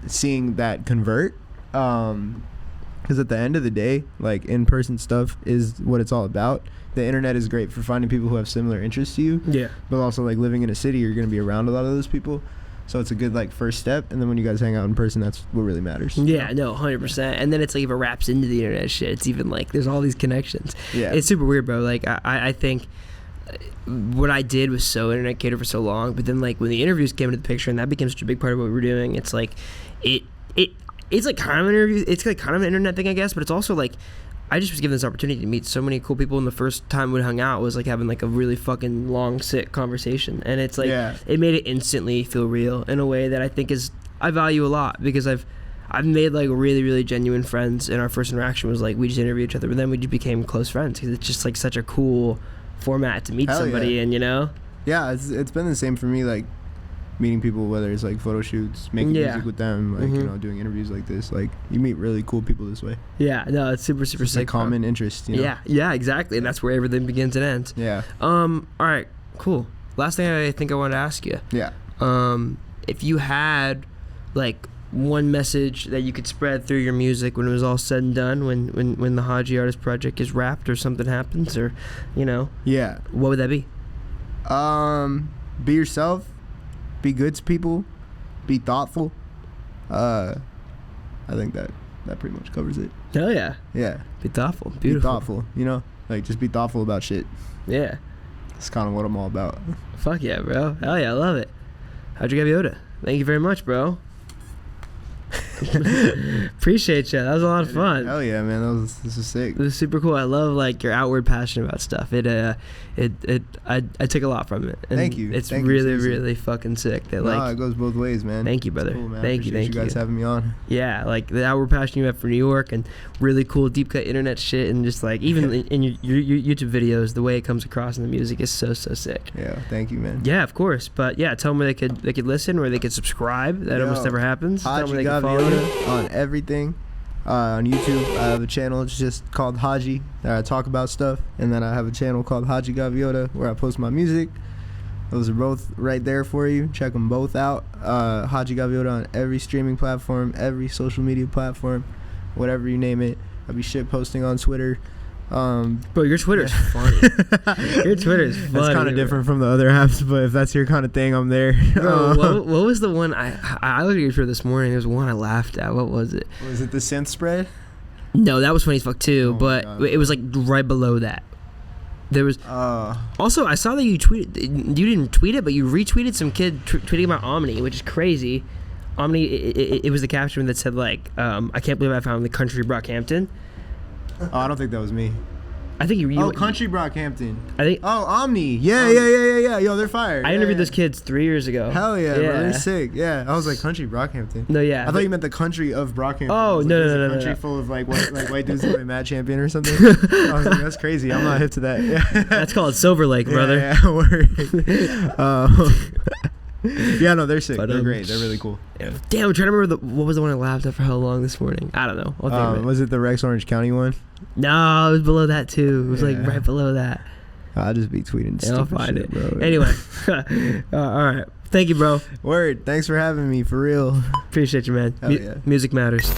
[SPEAKER 2] seeing that convert. Because at the end of the day, like, in-person stuff is what it's all about. The internet is great for finding people who have similar interests to you. Yeah. But also, like, living in a city, you're going to be around a lot of those people. So it's a good, like, first step. And then when you guys hang out in person, that's what really matters.
[SPEAKER 1] Yeah, no, 100%. And then it's like, if it wraps into the internet shit, it's even like, there's all these connections. Yeah. It's super weird, bro. Like, I think what I did was so internet catered for so long. But then, like, when the interviews came into the picture and that became such a big part of what we were doing, it's like, it's like kind of an interview. It's like kind of an internet thing, I guess. But it's also like, I just was given this opportunity to meet so many cool people. And the first time we hung out was like having like a really fucking long, sick conversation. And it's like, it made it instantly feel real in a way that I think I value a lot, because I've made like really, really genuine friends. And our first interaction was like, we just interviewed each other, but then we just became close friends, because it's just like such a cool format to meet somebody. And, you know? Yeah,
[SPEAKER 2] it's been the same for me. Like, meeting people, whether it's like photo shoots, making music with them, like, you know, doing interviews like this, like, you meet really cool people this way.
[SPEAKER 1] Yeah, no, it's super sick.
[SPEAKER 2] Like common interest, you know?
[SPEAKER 1] Yeah, exactly, and that's where everything begins and ends.
[SPEAKER 2] Yeah.
[SPEAKER 1] All right, cool. Last thing I think I wanted to ask you.
[SPEAKER 2] Yeah.
[SPEAKER 1] If you had like one message that you could spread through your music when it was all said and done, when the Hadji Artist Project is wrapped or something happens, or, you know, what would that be?
[SPEAKER 2] Be yourself. Be good to people. Be thoughtful. I think that pretty much covers it.
[SPEAKER 1] Hell yeah.
[SPEAKER 2] Yeah.
[SPEAKER 1] Be thoughtful. Beautiful.
[SPEAKER 2] Be thoughtful. You know, like, just be thoughtful about shit.
[SPEAKER 1] Yeah.
[SPEAKER 2] That's kind of what I'm all about.
[SPEAKER 1] Fuck yeah, bro. Hell yeah, I love it. Hadji Gaviota, thank you very much, bro. Appreciate you. That was a lot of fun.
[SPEAKER 2] Hell yeah, man. This is sick.
[SPEAKER 1] This is super cool. I love like your outward passion about stuff. I take a lot from it. And
[SPEAKER 2] thank you.
[SPEAKER 1] It's really fucking sick. That
[SPEAKER 2] it goes both ways, man.
[SPEAKER 1] Thank you, brother.
[SPEAKER 2] Cool, man.
[SPEAKER 1] Thank you
[SPEAKER 2] guys having me on.
[SPEAKER 1] Yeah, like the outward passion you have for New York and really cool deep cut internet shit, and just like even in your YouTube videos, the way it comes across in the music is so sick.
[SPEAKER 2] Yeah, thank you, man.
[SPEAKER 1] Yeah, of course. But yeah, tell them where they could listen, or they could subscribe. That almost never happens. Tell them where they can follow you.
[SPEAKER 2] On everything. On YouTube, I have a channel. It's just called Hadji, that I talk about stuff. And then I have a channel called Hadji Gaviota, where I post my music. Those are both right there for you. Check them both out. Hadji Gaviota on every streaming platform, every social media platform, whatever you name it. I'll be shit posting on Twitter.
[SPEAKER 1] Bro, your Twitter's funny. Your Twitter's funny.
[SPEAKER 2] It's kind of different from the other apps, but if that's your kind of thing, I'm there.
[SPEAKER 1] Bro, what was the one I looked at your Twitter this morning? There was one I laughed at. What was it?
[SPEAKER 2] Was it the synth spread?
[SPEAKER 1] No, that was funny as fuck too. But it was like right below that. There was also, I saw that you tweeted. You didn't tweet it, but you retweeted some kid tweeting about Omni, which is crazy. Omni, it was the caption that said like, I can't believe I found the country Brockhampton.
[SPEAKER 2] Oh, I don't think that was me.
[SPEAKER 1] I think you
[SPEAKER 2] Country Brockhampton.
[SPEAKER 1] I think.
[SPEAKER 2] Oh, Omni. Yeah. Yo, they're fired.
[SPEAKER 1] I interviewed those kids 3 years ago.
[SPEAKER 2] Hell yeah, bro. They're sick. Yeah, I was like, Country Brockhampton.
[SPEAKER 1] No, yeah.
[SPEAKER 2] I thought you meant the country of Brockhampton.
[SPEAKER 1] Oh, no.
[SPEAKER 2] Country full of like white dudes who play Mad Champion or something. I was like, that's crazy. I'm not hip to that. Yeah.
[SPEAKER 1] That's called Silver Lake, brother.
[SPEAKER 2] Yeah, word. Yeah, no, they're sick. But, they're great. They're really cool.
[SPEAKER 1] Yeah. Damn, I'm trying to remember what was the one I laughed at for how long this morning. I don't know. I'll think of it.
[SPEAKER 2] Was it the Rex Orange County one?
[SPEAKER 1] No, it was below that too. It was like right below that.
[SPEAKER 2] I'll just be tweeting
[SPEAKER 1] stupid I'll find shit, it. Bro. Anyway, all right. Thank you, bro.
[SPEAKER 2] Word. Thanks for having me, for real.
[SPEAKER 1] Appreciate you, man. Music matters.